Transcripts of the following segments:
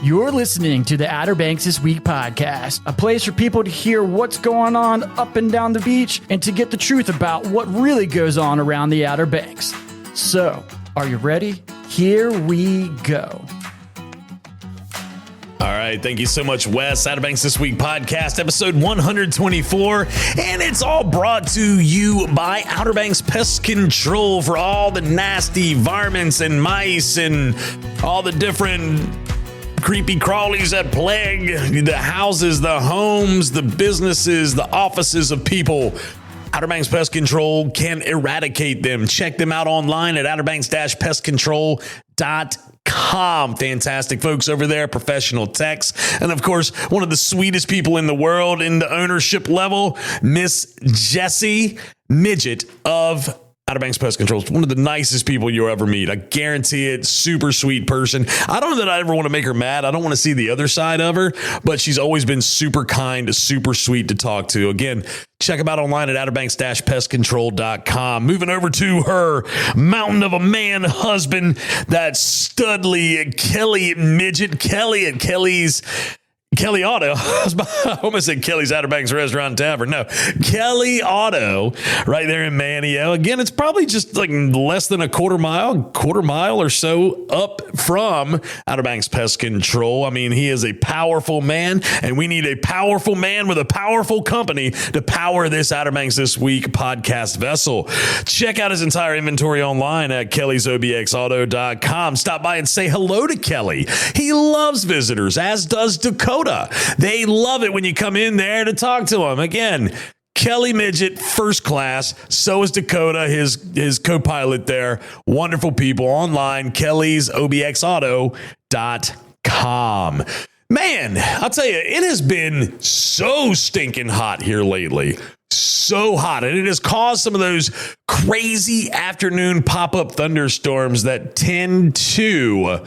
You're listening to the Outer Banks This Week podcast, a place for people to hear what's going on up and down the beach and to get the truth about what really goes on around the Outer Banks. So, are you ready? Here we go. All right. Thank you so much, Wes. Outer Banks This Week podcast, episode 124. And it's all brought to you by Outer Banks Pest Control for all the nasty varmints and mice and all the different creepy crawlies that plague the houses, the homes, the businesses, the offices of people. Outer Banks Pest Control can eradicate them. Check them out online at outerbanks-pestcontrol.com. Fantastic folks over there, professional techs. And of course, one of the sweetest people in the world in the ownership level, Miss Jessie Midget of Outer Banks Pest Control. One of the nicest people you'll ever meet. I guarantee it. Super sweet person. I don't know that I ever want to make her mad. I don't want to see the other side of her, but she's always been super kind, super sweet to talk to. Again, check them out online at outerbanks-pestcontrol.com. Moving over to her mountain of a man husband, that studly Kelly Midget. Kelly at Kelly Auto. I almost said Kelly's Outer Banks Restaurant and Tavern. No, Kelly Auto right there in Manteo. Again, it's probably just like less than a quarter mile or so up from Outer Banks Pest Control. I mean, he is a powerful man, and we need a powerful man with a powerful company to power this Outer Banks This Week podcast vessel. Check out his entire inventory online at kellysobxauto.com. Stop by and say hello to Kelly. He loves visitors, as does Dakota. They love it when you come in there to talk to them. Again, Kelly Midget, first class. So is Dakota, his co-pilot there. Wonderful people online, kellysobxauto.com. Man, I'll tell you, it has been so stinking hot here lately. So hot. And it has caused some of those crazy afternoon pop-up thunderstorms that tend to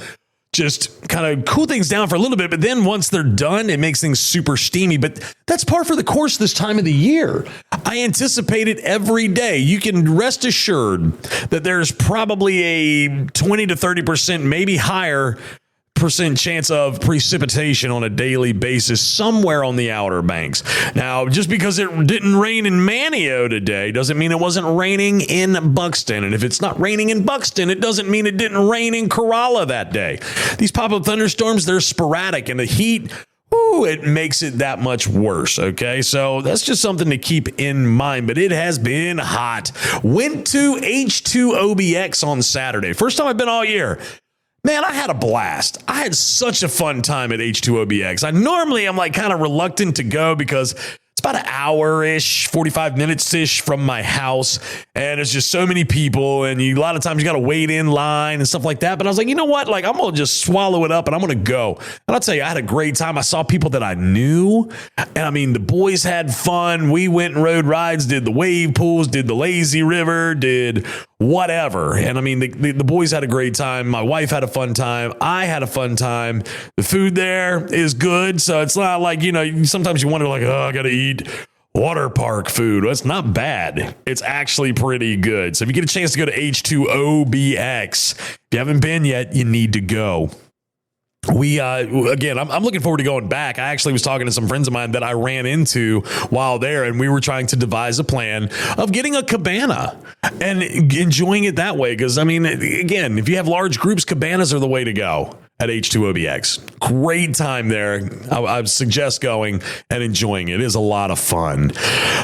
just kind of cool things down for a little bit, but then once they're done, it makes things super steamy. But that's par for the course this time of the year. I anticipate it every day. You can rest assured that there's probably a 20 to 30%, maybe higher percent chance of precipitation on a daily basis somewhere on the Outer Banks. Now, just because it didn't rain in Manteo today doesn't mean it wasn't raining in Buxton. And if it's not raining in Buxton, it doesn't mean it didn't rain in Corolla that day. These pop-up thunderstorms, they're sporadic, and the heat, it makes it that much worse, okay? So that's just something to keep in mind, but it has been hot. Went to H2OBX on Saturday. First time I've been all year. Man, I had a blast. I had such a fun time at H2OBX. I'm like kind of reluctant to go because it's about an hour-ish, 45 minutes-ish from my house, and it's just so many people, and a lot of times you got to wait in line and stuff like that. But I was like, you know what? Like, I'm going to just swallow it up, and I'm going to go. And I'll tell you, I had a great time. I saw people that I knew, and I mean, the boys had fun. We went and rode rides, did the wave pools, did the lazy river, did whatever. And I mean, the boys had a great time. My wife had a fun time. I had a fun time. The food there is good, so it's not like, sometimes you wonder, like, oh, I got to eat water park food. Well, it's not bad. It's actually pretty good. So if you get a chance to go to H2OBX, if you haven't been yet, you need to go. Again, I'm looking forward to going back. I actually was talking to some friends of mine that I ran into while there, and we were trying to devise a plan of getting a cabana and enjoying it that way. Because, I mean, again, if you have large groups, cabanas are the way to go at H2OBX. Great time there. I would suggest going and enjoying it. It is a lot of fun.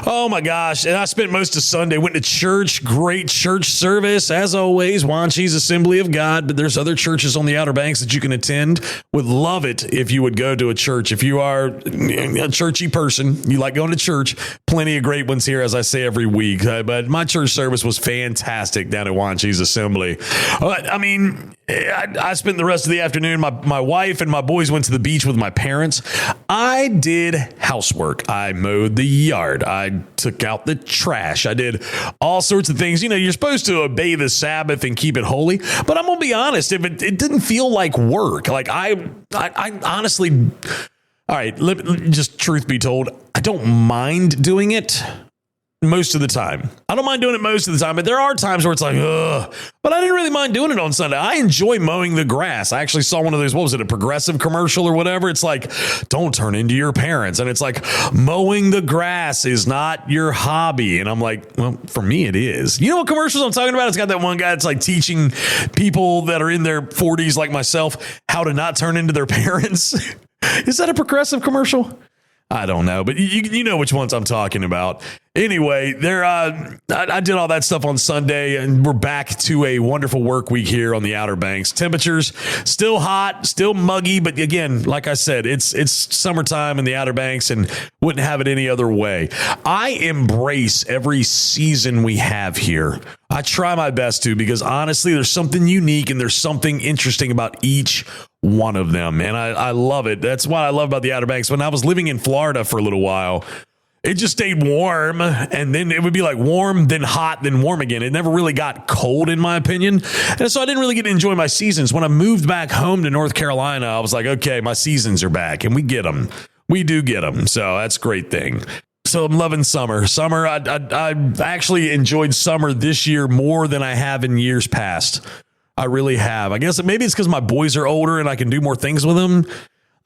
Oh my gosh. And I spent most of Sunday, went to church. Great church service. As always, Wanchi's Assembly of God, but there's other churches on the Outer Banks that you can attend. Would love it if you would go to a church. If you are a churchy person, you like going to church, plenty of great ones here, as I say every week. But my church service was fantastic down at Wanchi's Assembly. I mean, I spent the rest of the afternoon. My wife and my boys went to the beach with my parents. I did housework. I mowed the yard. I took out the trash. I did all sorts of things. You're supposed to obey the Sabbath and keep it holy. But I'm going to be honest, if it didn't feel like work. Like I honestly, all right, just truth be told, I don't mind doing it. most of the time. I don't mind doing it most of the time, but there are times where it's like, ugh. But I didn't really mind doing it on Sunday. I enjoy mowing the grass. I actually saw one of those, what was it, a Progressive commercial or whatever? It's like, don't turn into your parents. And it's like, mowing the grass is not your hobby. And I'm like, well, for me, it is. You know what commercials I'm talking about? It's got that one guy that's like teaching people that are in their 40s like myself how to not turn into their parents. Is that a Progressive commercial? I don't know, but you know which ones I'm talking about. Anyway, I did all that stuff on Sunday, and we're back to a wonderful work week here on the Outer Banks. Temperatures still hot, still muggy, but again, like I said, it's summertime in the Outer Banks, and wouldn't have it any other way. I embrace every season we have here. I try my best to, because honestly, there's something unique and there's something interesting about each one of them, and I love it. That's what I love about the Outer Banks. When I was living in Florida for a little while, it just stayed warm, and then it would be like warm, then hot, then warm again. It never really got cold, in my opinion. And so I didn't really get to enjoy my seasons. When I moved back home to North Carolina, I was like, okay, my seasons are back, and we get them. We do get them. So that's a great thing. So I'm loving summer. Summer, I actually enjoyed summer this year more than I have in years past. I really have. I guess maybe it's because my boys are older and I can do more things with them.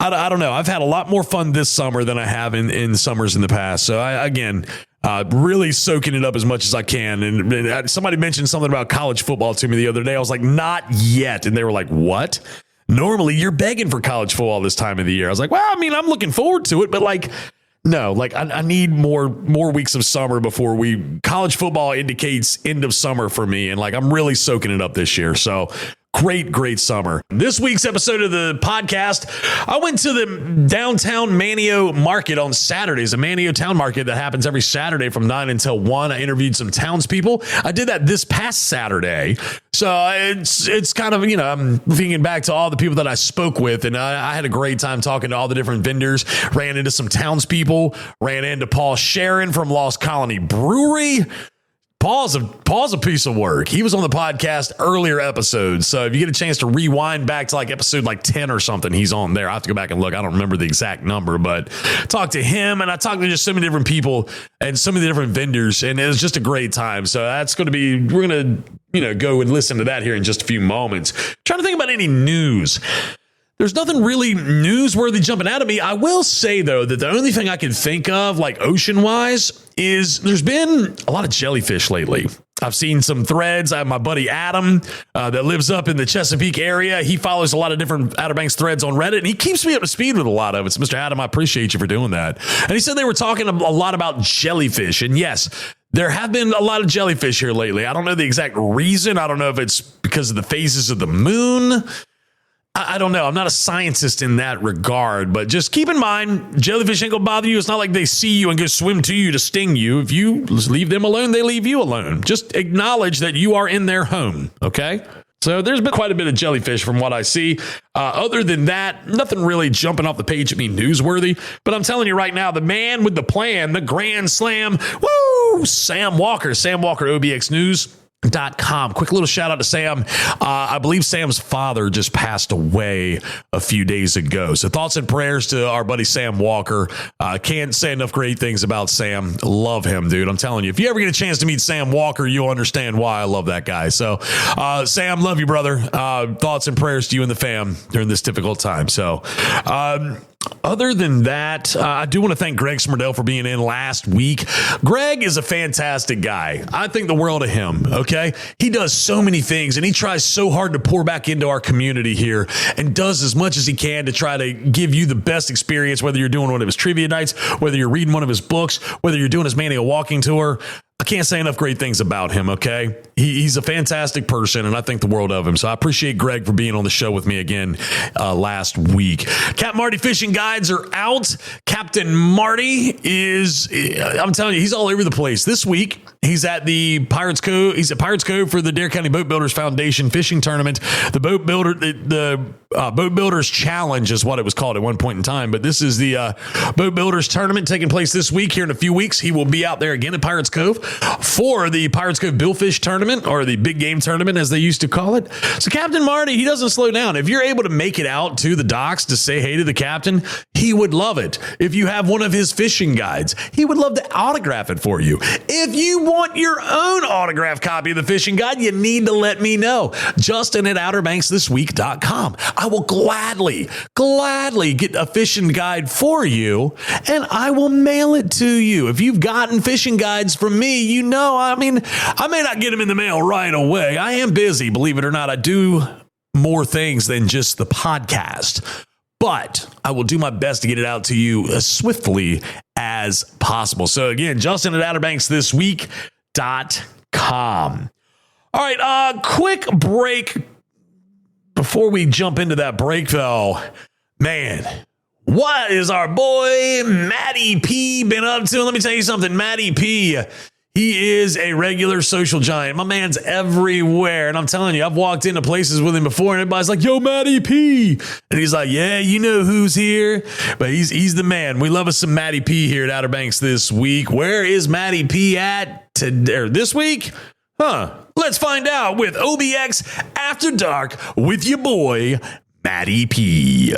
I don't know. I've had a lot more fun this summer than I have in summers in the past. So really soaking it up as much as I can. And somebody mentioned something about college football to me the other day. I was like, not yet. And they were like, what? Normally you're begging for college football this time of the year. I was like, well, I mean, I'm looking forward to it, but like, no, like I need more weeks of summer before college football indicates end of summer for me. And like, I'm really soaking it up this year. So great summer. This week's episode of the podcast, I went to the downtown Manteo market on Saturdays, a Manteo town market that happens every Saturday from 9 until 1. I interviewed some townspeople. I did that this past Saturday. So it's kind of, I'm thinking back to all the people that I spoke with, and I had a great time talking to all the different vendors, ran into some townspeople, ran into Paul Sharon from Lost Colony Brewery. Paul's a piece of work. He was on the podcast earlier episodes. So if you get a chance to rewind back to like episode like 10 or something, he's on there. I have to go back and look. I don't remember the exact number, but talked to him, and I talked to just so many different people and so many different vendors, and it was just a great time. So we're going to, go and listen to that here in just a few moments. Trying to think about any news. There's nothing really newsworthy jumping out of me. I will say, though, that the only thing I can think of, like ocean-wise, is there's been a lot of jellyfish lately. I've seen some threads. I have my buddy Adam that lives up in the Chesapeake area. He follows a lot of different Outer Banks threads on Reddit, and he keeps me up to speed with a lot of it. So, Mr. Adam, I appreciate you for doing that. And he said they were talking a lot about jellyfish. And yes, there have been a lot of jellyfish here lately. I don't know the exact reason. I don't know if it's because of the phases of the moon. I don't know. I'm not a scientist in that regard, but just keep in mind, jellyfish ain't gonna bother you. It's not like they see you and go swim to you to sting you. If you leave them alone, they leave you alone. Just acknowledge that you are in their home, okay? So there's been quite a bit of jellyfish from what I see. Other than that, nothing really jumping off the page at me newsworthy. But I'm telling you right now, the man with the plan, the Grand Slam, Sam Walker, OBX News. .com. Quick little shout out to Sam. I believe Sam's father just passed away a few days ago. So thoughts and prayers to our buddy Sam Walker. Can't say enough great things about Sam. Love him, dude. I'm telling you, if you ever get a chance to meet Sam Walker, you'll understand why I love that guy. So Sam, love you, brother. Thoughts and prayers to you and the fam during this difficult time. So other than that, I do want to thank Greg Smerdell for being in last week. Greg is a fantastic guy. I think the world of him, okay? He does so many things, and he tries so hard to pour back into our community here and does as much as he can to try to give you the best experience, whether you're doing one of his trivia nights, whether you're reading one of his books, whether you're doing his Manteo walking tour. I can't say enough great things about him, okay? He's a fantastic person, and I think the world of him. So I appreciate Greg for being on the show with me again last week. Cap Marty fishing guides are out. Captain Marty is, I'm telling you, he's all over the place. This week, he's at the Pirates Cove. He's at Pirates Cove for the Dare County Boat Builders Foundation fishing tournament. The boat builder, the Boat Builders Challenge is what it was called at one point in time. But this is the Boat Builders Tournament taking place this week. Here in a few weeks, he will be out there again at Pirates Cove for the Pirates Cove Billfish Tournament, or the big game tournament as they used to call it. So Captain Marty, he doesn't slow down. If you're able to make it out to the docks to say hey to the captain, he would love it. If you have one of his fishing guides, he would love to autograph it for you. If you want your own autographed copy of the fishing guide, you need to let me know. Justin at OuterBanksThisWeek.com. I will gladly get a fishing guide for you, and I will mail it to you. If you've gotten fishing guides from me, you know, I may not get them in the mail right away. I am busy, believe it or not. I do more things than just the podcast, but I will do my best to get it out to you as swiftly as possible. So again, Justin at OuterBanksThisWeek.com. All right, quick break. Before we jump into that break, though, man, what is our boy Matty P been up to? Let me tell you something. Matty P, he is a regular social giant. My man's everywhere. And I'm telling you, I've walked into places with him before, and everybody's like, yo, Matty P. And he's like, yeah, you know who's here. But he's the man. We love us some Matty P here at Outer Banks this week. Where is Matty P at today, or this week? Let's find out with OBX After Dark with your boy, Matty P.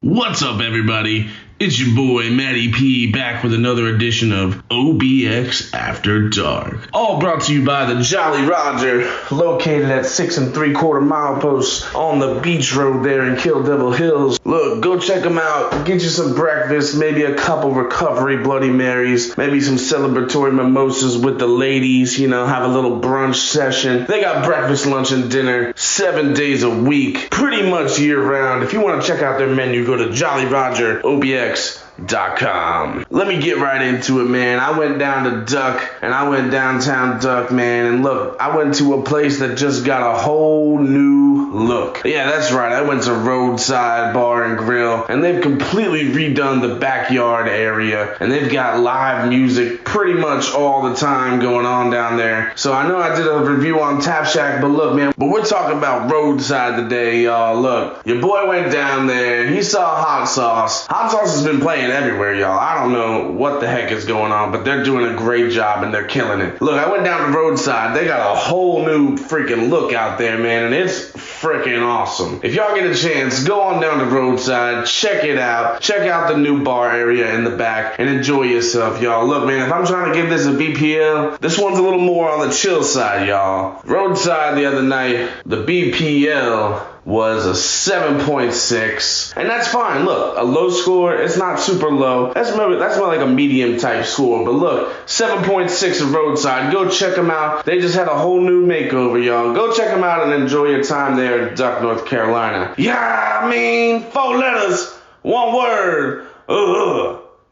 What's up, everybody? It's your boy, Matty P, back with another edition of OBX After Dark. All brought to you by the Jolly Roger, located at 6 3/4 mile post on the beach road there in Kill Devil Hills. Look, go check them out. Get you some breakfast, maybe a couple recovery Bloody Marys, maybe some celebratory mimosas with the ladies, you know, have a little brunch session. They got breakfast, lunch, and dinner 7 days a week, pretty much year round. If you want to check out their menu, go to Jolly Roger OBX.com. Let me get right into it, man. I went down to Duck, and I went downtown Duck, man, and look, I went to a place that just got a whole new look. Yeah, that's right, I went to Roadside Bar and Grill, and they've completely redone the backyard area, and they've got live music pretty much all the time going on down there. So I know I did a review on Tap Shack, but look, man, we're talking about Roadside today, y'all. Look, your boy went down there, he saw Hot Sauce. Hot Sauce has been playing everywhere, y'all. I don't know what the heck is going on, but they're doing a great job and they're killing it. Look, I went down to Roadside. They got a whole new freaking look out there, man, and it's freaking awesome. If y'all get a chance, go on down to Roadside, check it out. Check out the new bar area in the back and enjoy yourself, y'all. Look, man, if I'm trying to give this a BPL, this one's a little more on the chill side, y'all. Roadside the other night, the BPL was a 7.6, and that's fine. Look, a low score, it's not super low. That's more like a medium type score. But look, 7.6 of Roadside. Go check them out. They just had a whole new makeover, y'all. Go check them out and enjoy your time there in Duck, North Carolina. Yeah, I mean, 4 letters, 1 word.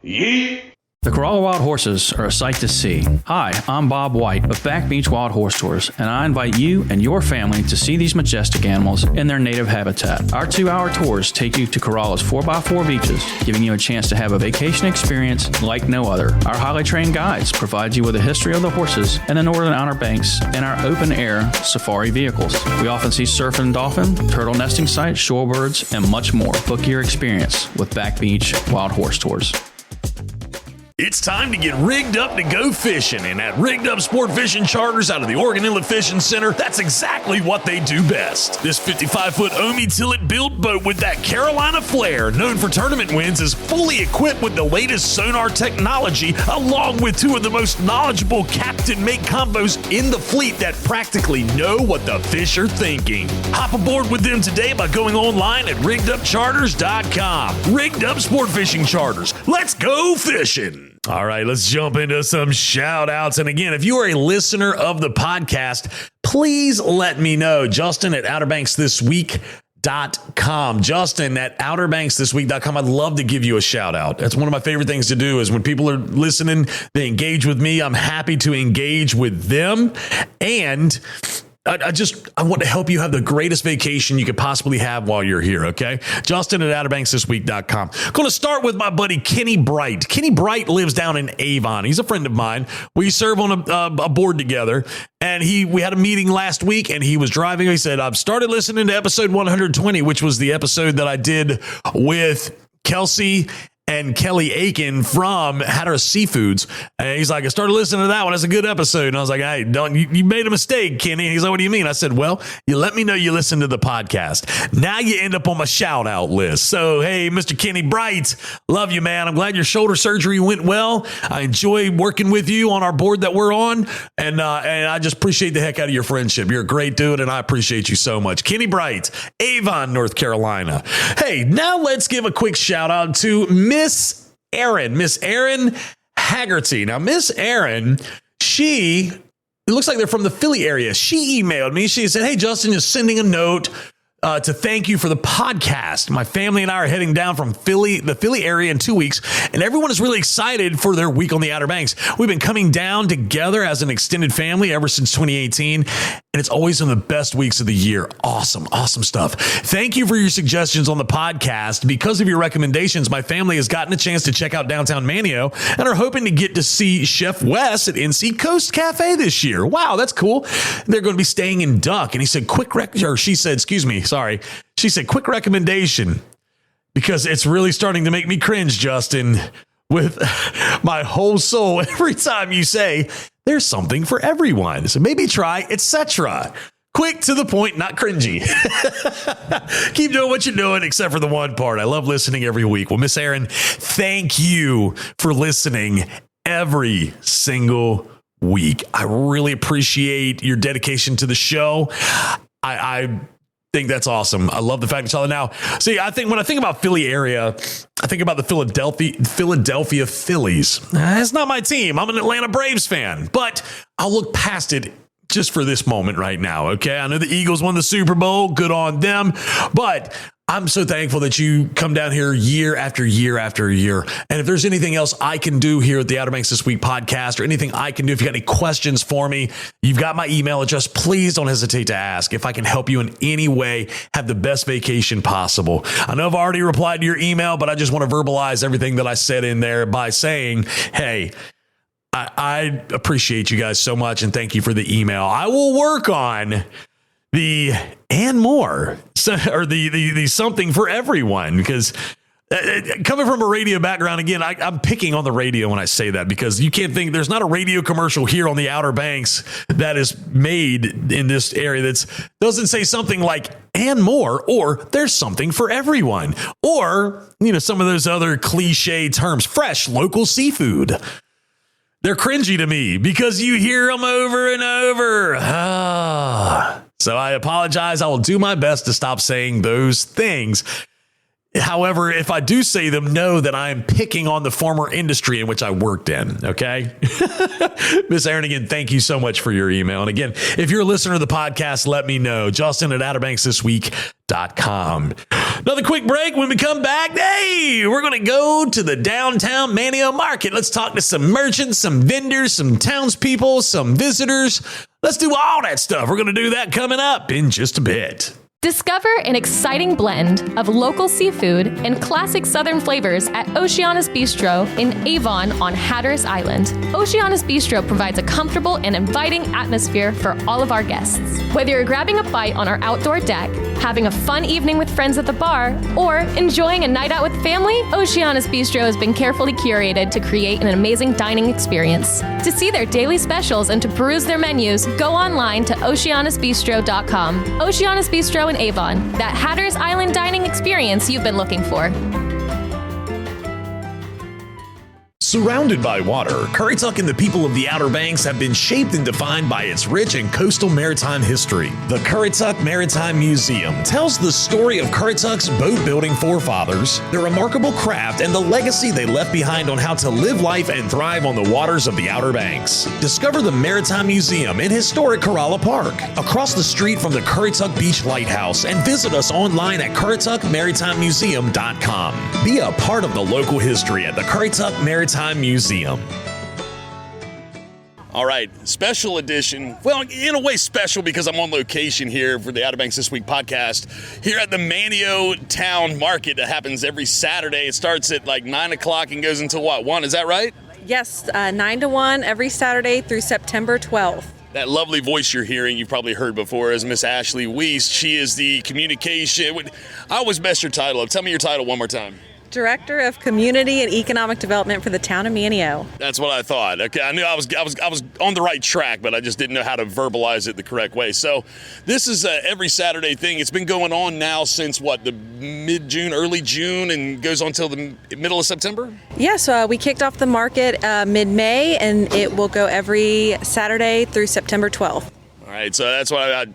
Yeet. The Corolla Wild Horses are a sight to see. Hi, I'm Bob White of Back Beach Wild Horse Tours, and I invite you and your family to see these majestic animals in their native habitat. Our 2-hour tours take you to Corolla's 4x4 beaches, giving you a chance to have a vacation experience like no other. Our highly trained guides provide you with a history of the horses in the northern Outer Banks and our open-air safari vehicles. We often see surf and dolphin, turtle nesting sites, shorebirds, and much more. Book your experience with Back Beach Wild Horse Tours. It's time to get rigged up to go fishing, and at Rigged Up Sport Fishing Charters out of the Oregon Inlet Fishing Center, that's exactly what they do best. This 55-foot Omi Tillet built boat with that Carolina flair, known for tournament wins, is fully equipped with the latest sonar technology, along with 2 of the most knowledgeable captain-mate combos in the fleet that practically know what the fish are thinking. Hop aboard with them today by going online at riggedupcharters.com. Rigged Up Sport Fishing Charters. Let's go fishing. All right, let's jump into some shout outs. And again, if you are a listener of the podcast, please let me know. Justin at OuterBanksThisWeek.com. Justin at OuterBanksThisWeek.com. I'd love to give you a shout out. That's one of my favorite things to do is when people are listening, they engage with me. I'm happy to engage with them. And I want to help you have the greatest vacation you could possibly have while you're here, okay? Justin at OuterBanksThisWeek.com. Going to start with my buddy Kenny Bright. Kenny Bright lives down in Avon. He's a friend of mine. We serve on a board together, and we had a meeting last week, and he was driving. He said, I've started listening to episode 120, which was the episode that I did with Kelsey and Kelly Aiken from Hatteras Seafoods. And he's like, I started listening to that one. That's a good episode. And I was like, hey, you made a mistake, Kenny. And he's like, what do you mean? I said, well, you let me know you listened to the podcast. Now you end up on my shout out list. So, hey, Mr. Kenny Bright, love you, man. I'm glad your shoulder surgery went well. I enjoy working with you on our board that we're on. And I just appreciate the heck out of your friendship. You're a great dude, and I appreciate you so much. Kenny Bright, Avon, North Carolina. Hey, now let's give a quick shout out to Miss Erin Haggerty. Now, Miss Erin, it looks like they're from the Philly area. She emailed me. She said, hey, Justin, just sending a note to thank you for the podcast. My family and I are heading down from the Philly area in 2 weeks, and everyone is really excited for their week on the Outer Banks. We've been coming down together as an extended family ever since 2018, and it's always one of the best weeks of the year. Awesome stuff. Thank you for your suggestions on the podcast. Because of your recommendations, my family has gotten a chance to check out downtown Manteo and are hoping to get to see Chef Wes at NC Coast Cafe this year. Wow, that's cool. They're going to be staying in Duck, and he said, she said, quick recommendation, because it's really starting to make me cringe, Justin, with my whole soul every time you say there's something for everyone. So maybe try etc. Quick, to the point, not cringy. Keep doing what you're doing, except for the one part. I love listening every week. Well, Miss Erin, thank you for listening every single week. I really appreciate your dedication to the show. I think that's awesome. I love the fact that y'all now. See, when I think about Philly area, I think about the Philadelphia Phillies. It's not my team. I'm an Atlanta Braves fan, but I'll look past it just for this moment right now. Okay. I know the Eagles won the Super Bowl. Good on them. But I'm so thankful that you come down here year after year after year. And if there's anything else I can do here at the Outer Banks This Week podcast, or anything I can do, if you got any questions for me, you've got my email address. Please don't hesitate to ask. If I can help you in any way, have the best vacation possible. I know I've already replied to your email, but I just want to verbalize everything that I said in there by saying, hey, I appreciate you guys so much, and thank you for the email. I will work on the and more, or the something for everyone, because coming from a radio background, again, I'm picking on the radio when I say that, because you can't think there's not a radio commercial here on the Outer Banks that is made in this area that doesn't say something like and more, or there's something for everyone, or, some of those other cliche terms, fresh local seafood. They're cringy to me because you hear them over and over. So I apologize. I will do my best to stop saying those things. However, if I do say them, know that I am picking on the former industry in which I worked in. Okay. Miss Erin, again, thank you so much for your email. And again, if you're a listener to the podcast, let me know. Justin at OuterBanksThisWeek.com. Another quick break. When we come back, hey, we're going to go to the downtown Manteo market. Let's talk to some merchants, some vendors, some townspeople, some visitors. Let's do all that stuff. We're going to do that coming up in just a bit. Discover an exciting blend of local seafood and classic southern flavors at Oceanus Bistro in Avon on Hatteras Island. Oceanus Bistro provides a comfortable and inviting atmosphere for all of our guests. Whether you're grabbing a bite on our outdoor deck, having a fun evening with friends at the bar, or enjoying a night out with family, Oceanus Bistro has been carefully curated to create an amazing dining experience. To see their daily specials and to peruse their menus, go online to oceanusbistro.com. Oceanus Bistro in Avon, that Hatteras Island dining experience you've been looking for. Surrounded by water, Currituck and the people of the Outer Banks have been shaped and defined by its rich and coastal maritime history. The Currituck Maritime Museum tells the story of Currituck's boat-building forefathers, their remarkable craft, and the legacy they left behind on how to live life and thrive on the waters of the Outer Banks. Discover the Maritime Museum in historic Corolla Park, across the street from the Currituck Beach Lighthouse, and visit us online at CurrituckMaritimeMuseum.com. Be a part of the local history at the Currituck Maritime Museum. All right, special edition. Well, in a way special because I'm on location here for the Outer Banks This Week podcast here at the Manteo Town Market. That happens every Saturday. It starts at like 9 o'clock and goes until what, 1? Is that right? Yes, 9 to 1 every Saturday through September 12th. That lovely voice you're hearing, you've probably heard before, is Miss Ashley Weiss. She is the communication. I always mess your title up. Tell me your title one more time. Director of Community and Economic Development for the town of Manteo. That's what I thought. Okay, I knew I was on the right track, but I just didn't know how to verbalize it the correct way. So, this is every Saturday thing. It's been going on now since what, the mid-June, early June, and goes on till the middle of September. Yes, we kicked off the market mid-May, and it will go every Saturday through September 12th. All right, so that's why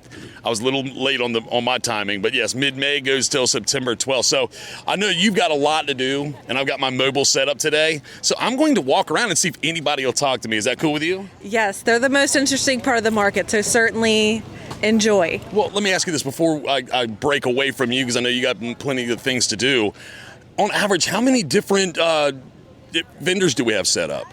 I was a little late on my timing, but yes, mid-May goes till September 12th. So I know you've got a lot to do, and I've got my mobile set up today. So I'm going to walk around and see if anybody will talk to me. Is that cool with you? Yes, they're the most interesting part of the market, so certainly enjoy. Well, let me ask you this before I break away from you, because I know you got plenty of things to do. On average, how many different vendors do we have set up?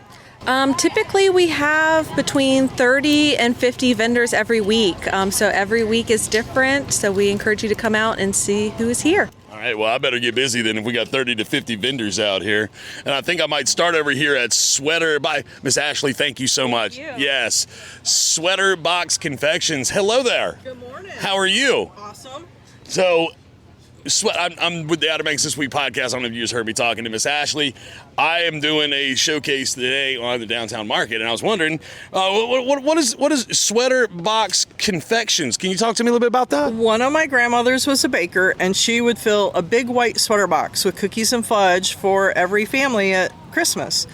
Typically, we have between 30 and 50 vendors every week. So every week is different. So we encourage you to come out and see who is here. All right, well, I better get busy then if we got 30 to 50 vendors out here. And I think I might start over here at Sweater by Miss Ashley. Thank you so much. Thank you. Yes, Sweater Box Confections. Hello there. Good morning. How are you? Awesome. So, I'm with the Outer Banks This Week podcast. I don't know if you just heard me talking to Miss Ashley. I am doing a showcase today on the downtown market, and I was wondering, what is Sweater Box Confections? Can you talk to me a little bit about that? One of my grandmothers was a baker, and she would fill a big white sweater box with cookies and fudge for every family at Christmas.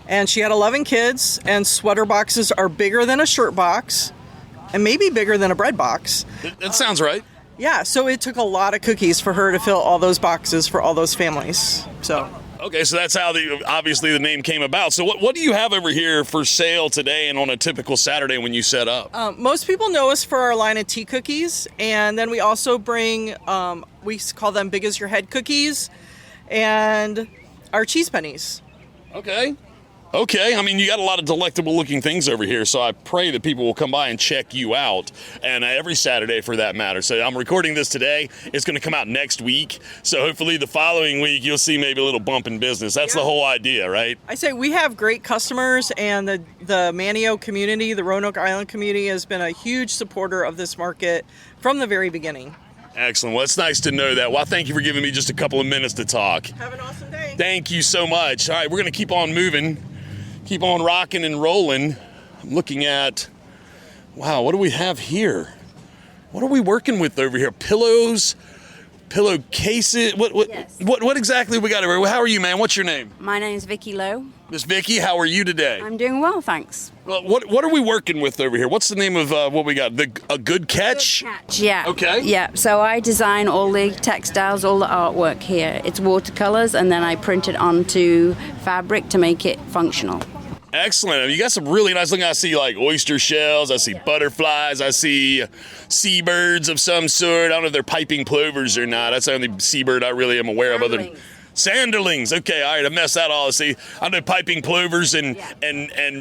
And she had 11 kids, and sweater boxes are bigger than a shirt box, and maybe bigger than a bread box. That sounds right. Yeah, so it took a lot of cookies for her to fill all those boxes for all those families. So. Okay, so that's how obviously the name came about. So what do you have over here for sale today and on a typical Saturday when you set up? Most people know us for our line of tea cookies, and then we also bring, we call them big as your head cookies, and our cheese pennies. Okay, I mean, you got a lot of delectable looking things over here, so I pray that people will come by and check you out, and every Saturday for that matter. So I'm recording this today. It's going to come out next week, so hopefully the following week you'll see maybe a little bump in business. That's the whole idea, right? I say we have great customers, and the Manteo community, the Roanoke Island community, has been a huge supporter of this market from the very beginning. Excellent. Well, it's nice to know that. Well, thank you for giving me just a couple of minutes to talk. Have an awesome day. Thank you so much. All right, we're going to keep on moving. Keep on rocking and rolling. I'm looking at, wow, what do we have here? What are we working with over here? Pillows, pillowcases. Yes. What exactly we got over here? How are you, man? What's your name? My name's Vicky Lowe. Miss Vicky, how are you today? I'm doing well, thanks. Well, what are we working with over here? What's the name of what we got? A Good Catch? Yeah. Okay. Yeah. So I design all the textiles, all the artwork here. It's watercolors, and then I print it onto fabric to make it functional. Excellent. You got some really nice looking. I see like oyster shells. I see butterflies. I see seabirds of some sort. I don't know if they're piping plovers or not. That's the only seabird I really am aware of. Other than sanderlings. Okay, all right. I messed that all. See, I know piping plovers and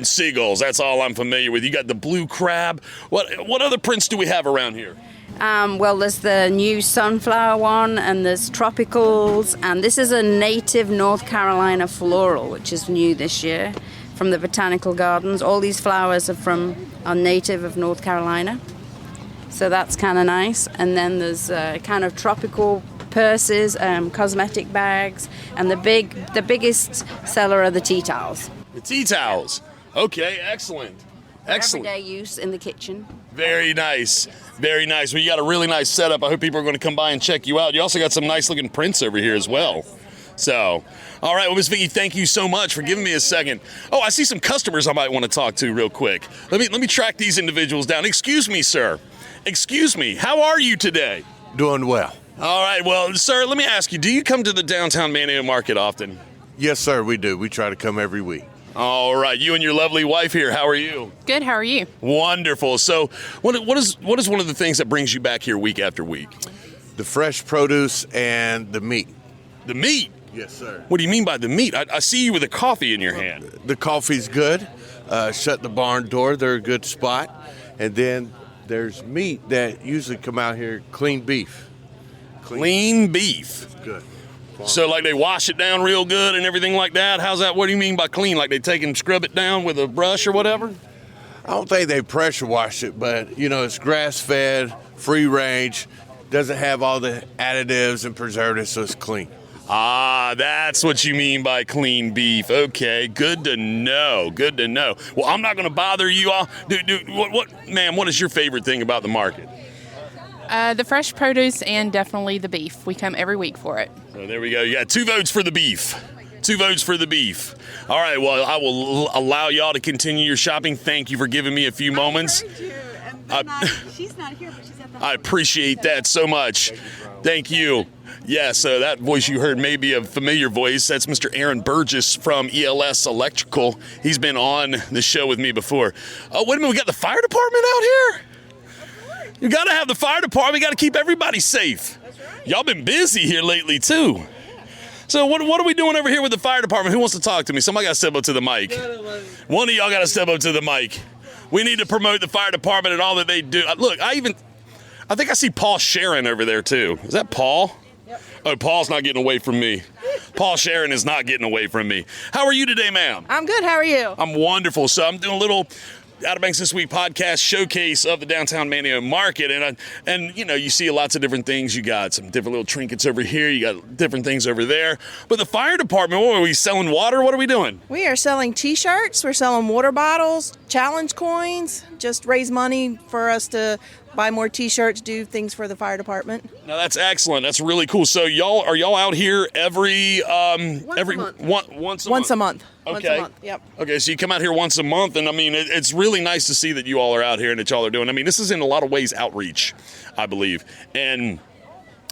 seagulls. That's all I'm familiar with. You got the blue crab. What other prints do we have around here? Well, there's the new sunflower one, and there's tropicals, and this is a native North Carolina floral, which is new this year from the botanical gardens. All these flowers are native of North Carolina, so that's kind of nice. And then there's kind of tropical purses, cosmetic bags, and the biggest seller are the tea towels. The tea towels. Okay, excellent. Excellent. Everyday use in the kitchen. Very nice. Very nice. Well, you got a really nice setup. I hope people are going to come by and check you out. You also got some nice looking prints over here as well. So, all right, well, Miss Vicky, thank you so much for giving me a second. Oh, I see some customers I might want to talk to real quick. Let me track these individuals down. Excuse me, sir. Excuse me. How are you today? Doing well. All right, well, sir, let me ask you, do you come to the downtown Manteo market often? Yes, sir, we do. We try to come every week. All right, you and your lovely wife here, how are you? Good, how are you? Wonderful. So what is one of the things that brings you back here week after week? The fresh produce and the meat. The meat? Yes, sir. What do you mean by the meat? I see you with a coffee in your hand. The coffee's good. shut the barn door. They're a good spot. And then there's meat that usually come out here, clean beef. Clean beef. Good. So like they wash it down real good and everything like that? How's that? What do you mean by clean? Like they take and scrub it down with a brush or whatever? I don't think they pressure wash it, but, it's grass-fed, free range, doesn't have all the additives and preservatives, so it's clean. Ah, that's what you mean by clean beef. Okay, good to know. Good to know. Well, I'm not going to bother you all. Ma'am, what is your favorite thing about the market? The fresh produce and definitely the beef. We come every week for it. So there we go. You got 2 votes for the beef. 2 votes for the beef. All right, well, I will allow y'all to continue your shopping. Thank you for giving me a few moments. She's not here, but she's at the I appreciate that so much. Thank you. Yeah, so that voice you heard may be a familiar voice. That's Mr. Aaron Burgess from ELS Electrical. He's been on the show with me before. Oh, wait a minute, we got the fire department out here? You got to have the fire department. You got to keep everybody safe. That's right. Y'all been busy here lately, too. So what are we doing over here with the fire department? Who wants to talk to me? Somebody got to step up to the mic. One of y'all got to step up to the mic. We need to promote the fire department and all that they do. Look, I think I see Paul Sharon over there, too. Is that Paul? Yep. Oh, Paul's not getting away from me. Paul Sharon is not getting away from me. How are you today, ma'am? I'm good. How are you? I'm wonderful. So I'm doing a little Outer Banks This Week podcast showcase of the downtown Manteo market, and you see lots of different things. You got some different little trinkets over here. You got different things over there. But the fire department, what are we selling? Water? What are we doing? We are selling T-shirts. We're selling water bottles, challenge coins. Just raise money for us to buy more T-shirts, do things for the fire department. Now that's excellent. That's really cool. So are y'all out here every once a month? Okay. Once a month. Yep. Okay, so you come out here once a month, and I mean it's really nice to see that you all are out here and that y'all are doing. I mean, this is in a lot of ways outreach, I believe, and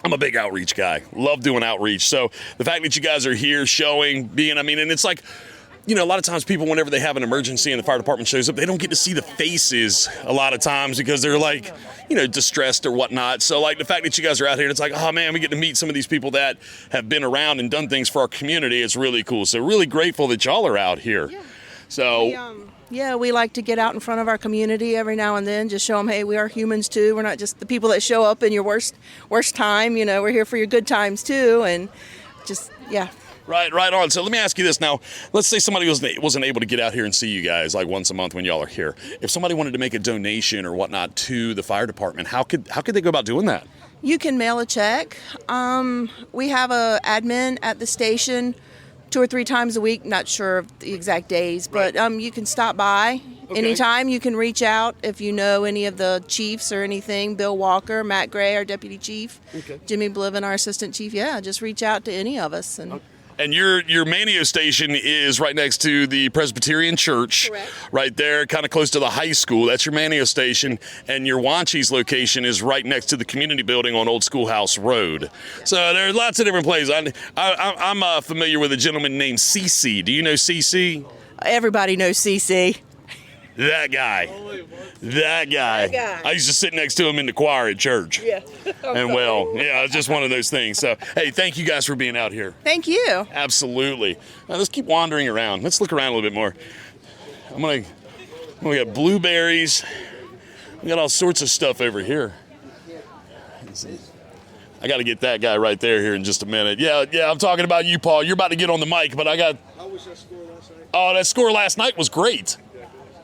I'm a big outreach guy. Love doing outreach. So the fact that you guys are here showing, and it's like, a lot of times people, whenever they have an emergency and the fire department shows up, they don't get to see the faces a lot of times because they're like, distressed or whatnot. So like the fact that you guys are out here, it's like, oh man, we get to meet some of these people that have been around and done things for our community. It's really cool. So really grateful that y'all are out here. Yeah. So we like to get out in front of our community every now and then, just show them, hey, we are humans too. We're not just the people that show up in your worst time. We're here for your good times too. And just, yeah. Right on. So let me ask you this now. Let's say somebody wasn't able to get out here and see you guys like once a month when y'all are here. If somebody wanted to make a donation or whatnot to the fire department, how could they go about doing that? You can mail a check. We have a admin at the station 2 or 3 times a week. Not sure of the exact days, but you can stop by anytime. You can reach out if you know any of the chiefs or anything. Bill Walker, Matt Gray, our deputy chief, Jimmy Bliven, our assistant chief. Yeah, just reach out to any of us. And your Manteo station is right next to the Presbyterian Church. Correct. Right there, kind of close to the high school. That's your Manteo station. And your Wanchese location is right next to the community building on Old Schoolhouse Road. So there are lots of different places. I'm familiar with a gentleman named CC. Do you know CC? Everybody knows CC. That guy. I used to sit next to him in the choir at church. Yeah. And it's just one of those things. So, hey, thank you guys for being out here. Thank you. Absolutely. Now, let's keep wandering around. Let's look around a little bit more. We got blueberries. We got all sorts of stuff over here. I got to get that guy right there here in just a minute. Yeah, I'm talking about you, Paul. You're about to get on the mic, but How was that score last night? Oh, that score last night was great.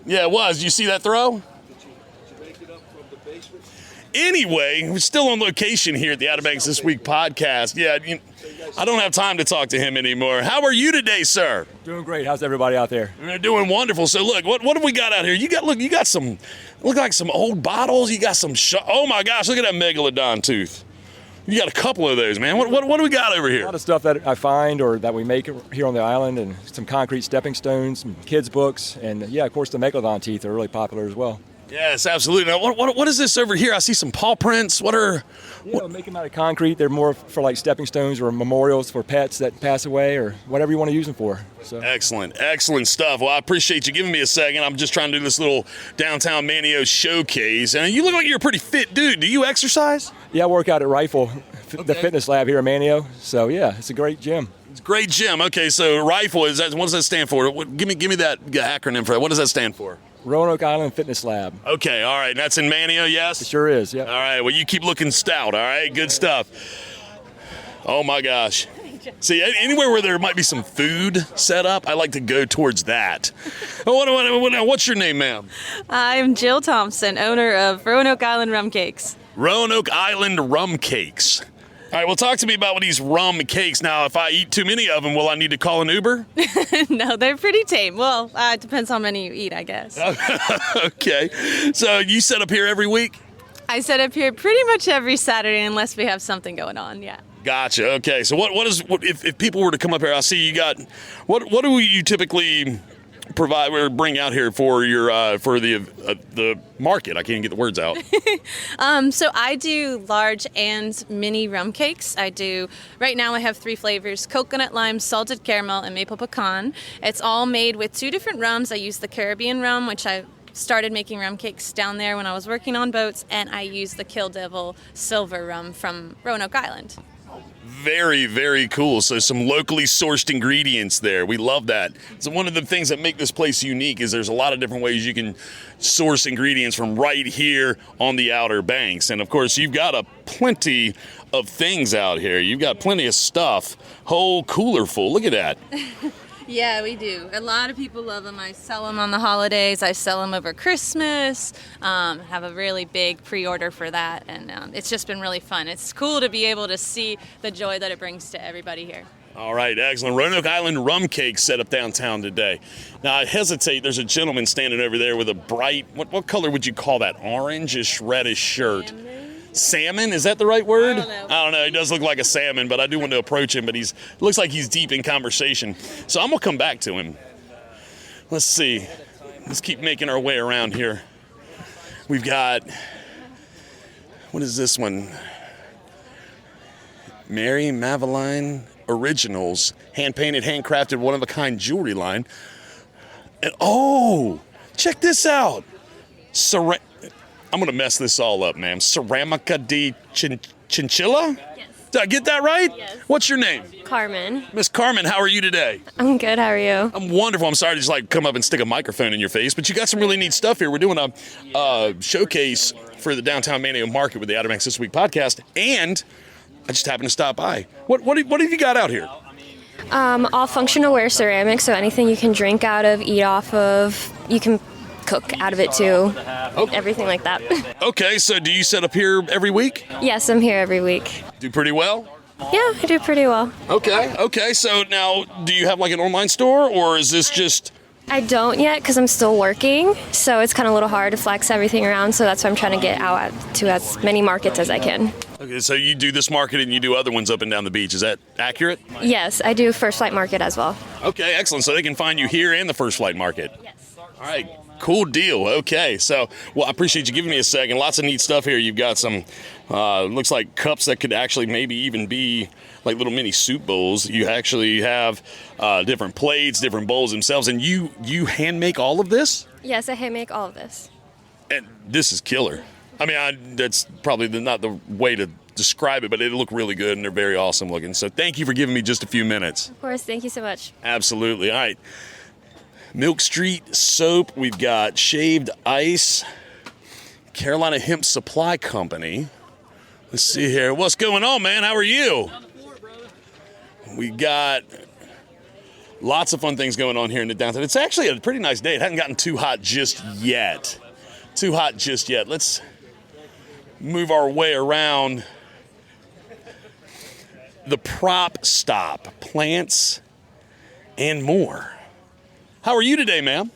Yeah, it was. Did you see that throw? Did you make it up from the basement? Anyway, we're still on location here at the Outer Banks This Week podcast. Yeah, I don't have time to talk to him anymore. How are you today, sir? Doing great. How's everybody out there? We're doing wonderful. So look, what have we got out here? You got some, look like some old bottles. You got some, oh my gosh, look at that megalodon tooth. You got a couple of those, man. What do we got over here? A lot of stuff that I find or that we make here on the island, and some concrete stepping stones, some kids' books, and of course the megalodon teeth are really popular as well. Yes, absolutely. Now, what is this over here? I see some paw prints. Make them out of concrete. They're more for like stepping stones or memorials for pets that pass away or whatever you want to use them for. So. Excellent stuff. Well, I appreciate you giving me a second. I'm just trying to do this little downtown Manteo showcase. And you look like you're a pretty fit dude. Do you exercise? Yeah, I work out at Rifle the fitness lab here in Manteo. So yeah, it's a great gym. It's a great gym. Okay, so rifle what does that stand for? Give me that acronym for that. What does that stand for? Roanoke Island Fitness Lab. Okay, all right. That's in Manteo, yes? It sure is, yeah. All right, well, you keep looking stout, all right? Good stuff. Oh, my gosh. See, anywhere where there might be some food set up, I like to go towards that. What's your name, ma'am? I'm Jill Thompson, owner of Roanoke Island Rum Cakes. Roanoke Island Rum Cakes. All right, well, talk to me about these rum cakes. Now, if I eat too many of them, will I need to call an Uber? No, they're pretty tame. Well, it depends how many you eat, I guess. Okay. So you set up here every week? I set up here pretty much every Saturday unless we have something going on, yeah. Gotcha. Okay. So what if people were to come up here, I see you got, what do you typically provide or bring out here for your for the market? I can't get the words out. So I do large and mini rum cakes. Right now I have 3 flavors: coconut, lime, salted caramel, and maple pecan. It's all made with 2 different rums. I use the Caribbean rum, which I started making rum cakes down there when I was working on boats, and I use the Kill Devil silver rum from Roanoke Island. Very, very cool. So some locally sourced ingredients there. We love that. So one of the things that make this place unique is there's a lot of different ways you can source ingredients from right here on the Outer Banks. And of course, you've got plenty of things out here. You've got plenty of stuff. Whole cooler full. Look at that. Yeah, we do. A lot of people love them. I sell them on the holidays. I sell them over Christmas. Have a really big pre-order for that, and it's just been really fun. It's cool to be able to see the joy that it brings to everybody here. All right, excellent. Roanoke Island Rum Cake set up downtown today. Now, I hesitate. There's a gentleman standing over there with a bright, what color would you call that? Orangish, reddish shirt. Salmon? Is that the right word? I don't know. He does look like a salmon, but I do want to approach him, but it looks like he's deep in conversation. So I'm going to come back to him. Let's see. Let's keep making our way around here. We've got, what is this one? Mary Maveline Originals, hand-painted, handcrafted, one-of-a-kind jewelry line. And check this out. I'm going to mess this all up, ma'am. Ceramica di Chinchilla? Yes. Did I get that right? Yes. What's your name? Carmen. Miss Carmen, how are you today? I'm good. How are you? I'm wonderful. I'm sorry to just come up and stick a microphone in your face, but you got some really neat stuff here. We're doing a showcase for the Downtown Manteo Market with the Outer Banks This Week podcast, and I just happened to stop by. What have you got out here? All functional ware ceramics, so anything you can drink out of, eat off of, you can cook out of it too. Everything like that. Okay, so do you set up here every week? Yes, I'm here every week. Do pretty well? Yeah, I do pretty well. Okay, so now do you have like an online store, or is this just... I don't yet because I'm still working, so it's kind of a little hard to flex everything around, so that's why I'm trying to get out to as many markets as I can. Okay, so you do this market and you do other ones up and down the beach. Is that accurate? Yes, I do First Flight Market as well. Okay, excellent. So they can find you here and the First Flight Market. Yes. All right. Cool deal. Okay, so, I appreciate you giving me a second. Lots of neat stuff here. You've got some, looks like cups that could actually maybe even be like little mini soup bowls. You actually have different plates, different bowls themselves, and you hand make all of this? Yes, I hand make all of this. And this is killer. I mean, that's probably not the way to describe it, but it look really good, and they're very awesome looking. So thank you for giving me just a few minutes. Of course, thank you so much. Absolutely. All right. Milk Street Soap. We've got Shaved Ice. Carolina Hemp Supply Company. Let's see here. What's going on, man? How are you? We got lots of fun things going on here in the downtown. It's actually a pretty nice day. It hasn't gotten too hot just yet. Let's move our way around the Prop Stop. Plants and more. How are you today, ma'am?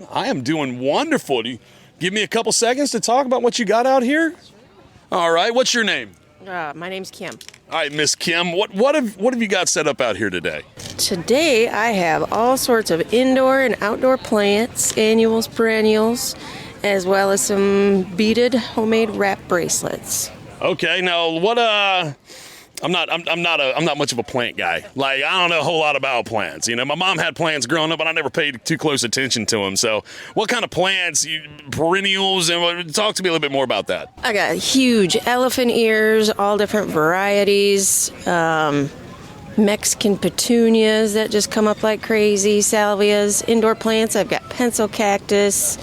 I am doing wonderful. Do you give me a couple seconds to talk about what you got out here? All right. What's your name? My name's Kim. All right, Miss Kim. What have you got set up out here today? Today I have all sorts of indoor and outdoor plants, annuals, perennials, as well as some beaded homemade wrap bracelets. Okay. Now, I'm not much of a plant guy. Like, I don't know a whole lot about plants. You know, my mom had plants growing up, but I never paid too close attention to them. So what kind of plants, perennials, and talk to me a little bit more about that. I got huge elephant ears, all different varieties. Mexican petunias that just come up like crazy, salvias, indoor plants. I've got pencil cactus,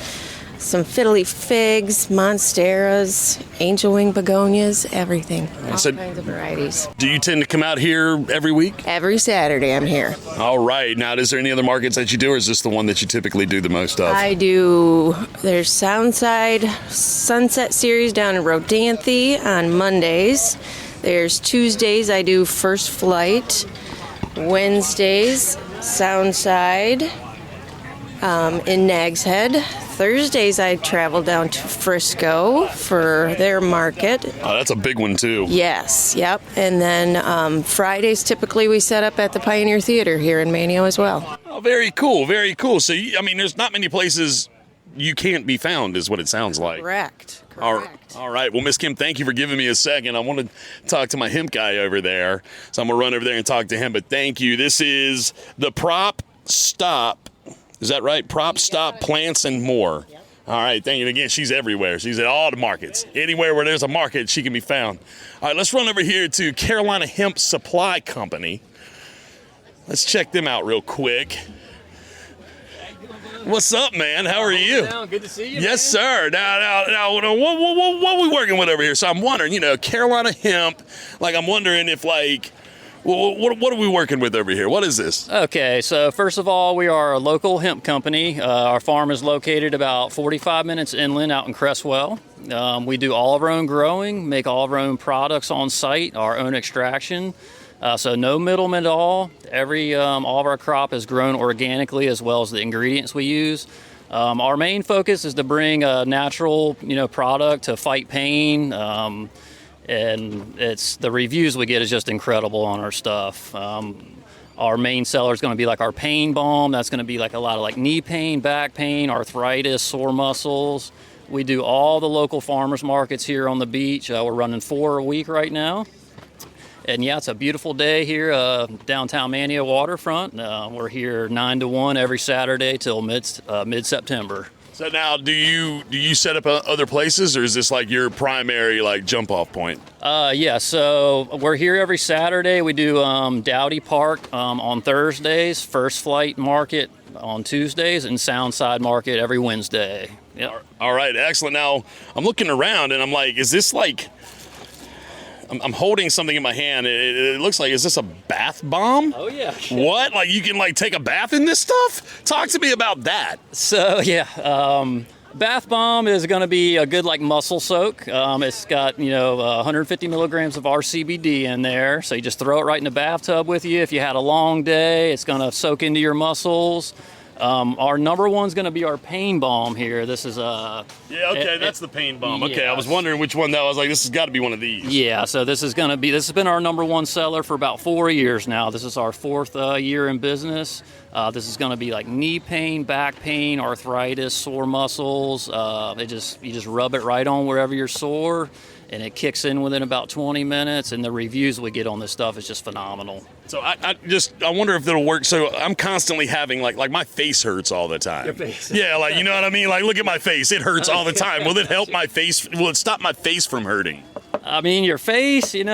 some fiddly figs, monsteras, angel wing begonias, everything. All kinds of varieties. Do you tend to come out here every week? Every Saturday I'm here. All right. Now, is there any other markets that you do, or is this the one that you typically do the most of? I do, there's Soundside Sunset Series down in Rodanthe on Mondays. There's Tuesdays I do First Flight. Wednesdays, Soundside in Nags Head. Thursdays I travel down to Frisco for their market. Oh, that's a big one too. Yes, yep. And then Fridays typically we set up at the Pioneer Theater here in Manteo as well. Oh, very cool, very cool. So, there's not many places you can't be found, is what it sounds like. Correct. All right. Well, Miss Kim, thank you for giving me a second. I want to talk to my hemp guy over there, so I'm going to run over there and talk to him. But thank you. This is the Prop Stop. Is that right? Prop Stop Plants and More. Yep. All right. Thank you. Again, she's everywhere. She's at all the markets. Anywhere where there's a market, she can be found. All right. Let's run over here to Carolina Hemp Supply Company. Let's check them out real quick. What's up, man? How are you? Good to see you. Yes, man. Sir. Now, what are we working with over here? So I'm wondering, Carolina Hemp, I'm wondering if, what are we working with over here? What is this? Okay, so first of all, we are a local hemp company. Our farm is located about 45 minutes inland out in Cresswell. We do all of our own growing, make all of our own products on site, our own extraction. So no middlemen at all. All of our crop is grown organically, as well as the ingredients we use. Our main focus is to bring a natural, product to fight pain. And it's the reviews we get is just incredible on our stuff. Our main seller is going to be our pain balm. That's going to be a lot of knee pain, back pain, arthritis, sore muscles. We do all the local farmers markets here on the beach. We're running 4 a week right now. And yeah, it's a beautiful day here, downtown Manteo Waterfront. We're here 9 to 1 every Saturday till mid-September. So now, do you set up other places, or is this your primary jump off point? Yeah, so we're here every Saturday. We do Dowdy Park on Thursdays, First Flight Market on Tuesdays, and Soundside Market every Wednesday. Yep. All right, excellent. Now I'm looking around and I'm is this I'm holding something in my hand. It looks is this a bath bomb? Oh, yeah. What? You can take a bath in this stuff? Talk to me about that. So, yeah, bath bomb is going to be a good muscle soak. It's got, 150 milligrams of RCBD in there. So you just throw it right in the bathtub with you. If you had a long day, it's going to soak into your muscles. Our number one's going to be our pain balm here. This is that's the pain balm. Yes. Okay, I was wondering which one that was. This has got to be one of these. Yeah, so this has been our number one seller for about 4 years now. This is our 4th year in business. This is going to be knee pain, back pain, arthritis, sore muscles. You just rub it right on wherever you're sore, and it kicks in within about 20 minutes. And the reviews we get on this stuff is just phenomenal. So I wonder if it'll work. So I'm constantly having my face hurts all the time. Your face. Yeah, you know what I mean? Look at my face. It hurts all the time. Will it help my face? Will it stop my face from hurting? I mean, your face, that's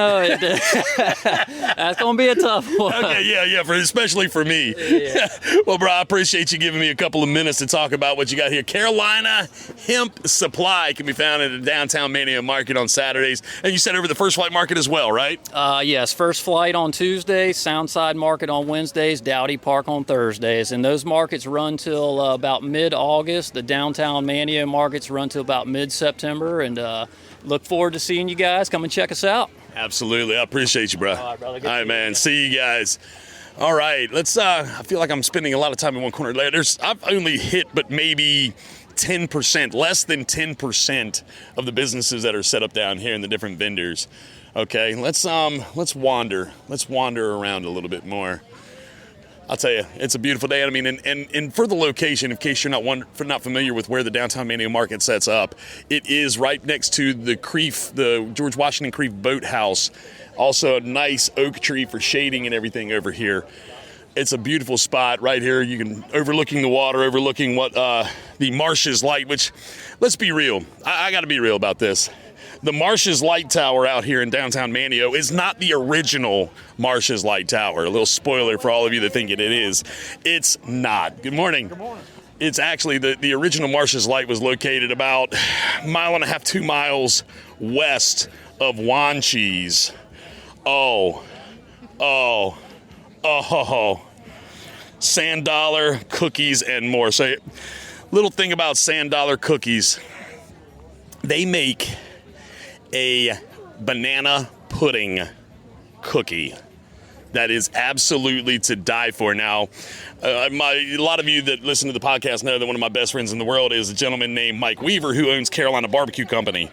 going to be a tough one. Okay, yeah, especially for me. Yeah. Well, bro, I appreciate you giving me a couple of minutes to talk about what you got here. Carolina Hemp Supply can be found at the downtown Manteo Market on Saturdays. And you said over the First Flight Market as well, right? Yes, First Flight on Tuesdays, Soundside Market on Wednesdays, Dowdy Park on Thursdays. And those markets run till about mid-August. The downtown Manteo markets run till about mid-September. And look forward to seeing you guys. Come and check us out. Absolutely. I appreciate you, bro. All right, brother. All right, man. See you guys. All right. Let's, I feel like I'm spending a lot of time in one corner. I've only hit but maybe 10%, less than 10% of the businesses that are set up down here and the different vendors. Okay, let's wander. Let's wander around a little bit more. I'll tell you, it's a beautiful day. I mean, and for the location, in case you're not familiar with where the downtown Manteo Market sets up, it is right next to the George Washington Creek Boathouse. Also a nice oak tree for shading and everything over here. It's a beautiful spot right here. You can overlooking the water, overlooking what the Marshes Light, which, let's be real. I got to be real about this. The Marshes Light Tower out here in downtown Manteo is not the original Marshes Light Tower. A little spoiler for all of you that think it is. It's not. Good morning. Good morning. It's actually the original Marshes Light was located about a mile and a half, 2 miles west of Wanchese. Oh. Sand dollar, cookies, and more. So, little thing about sand dollar cookies. They make a banana pudding cookie that is absolutely to die for. Now, a lot of you that listen to the podcast know that one of my best friends in the world is a gentleman named Mike Weaver, who owns Carolina Barbecue Company.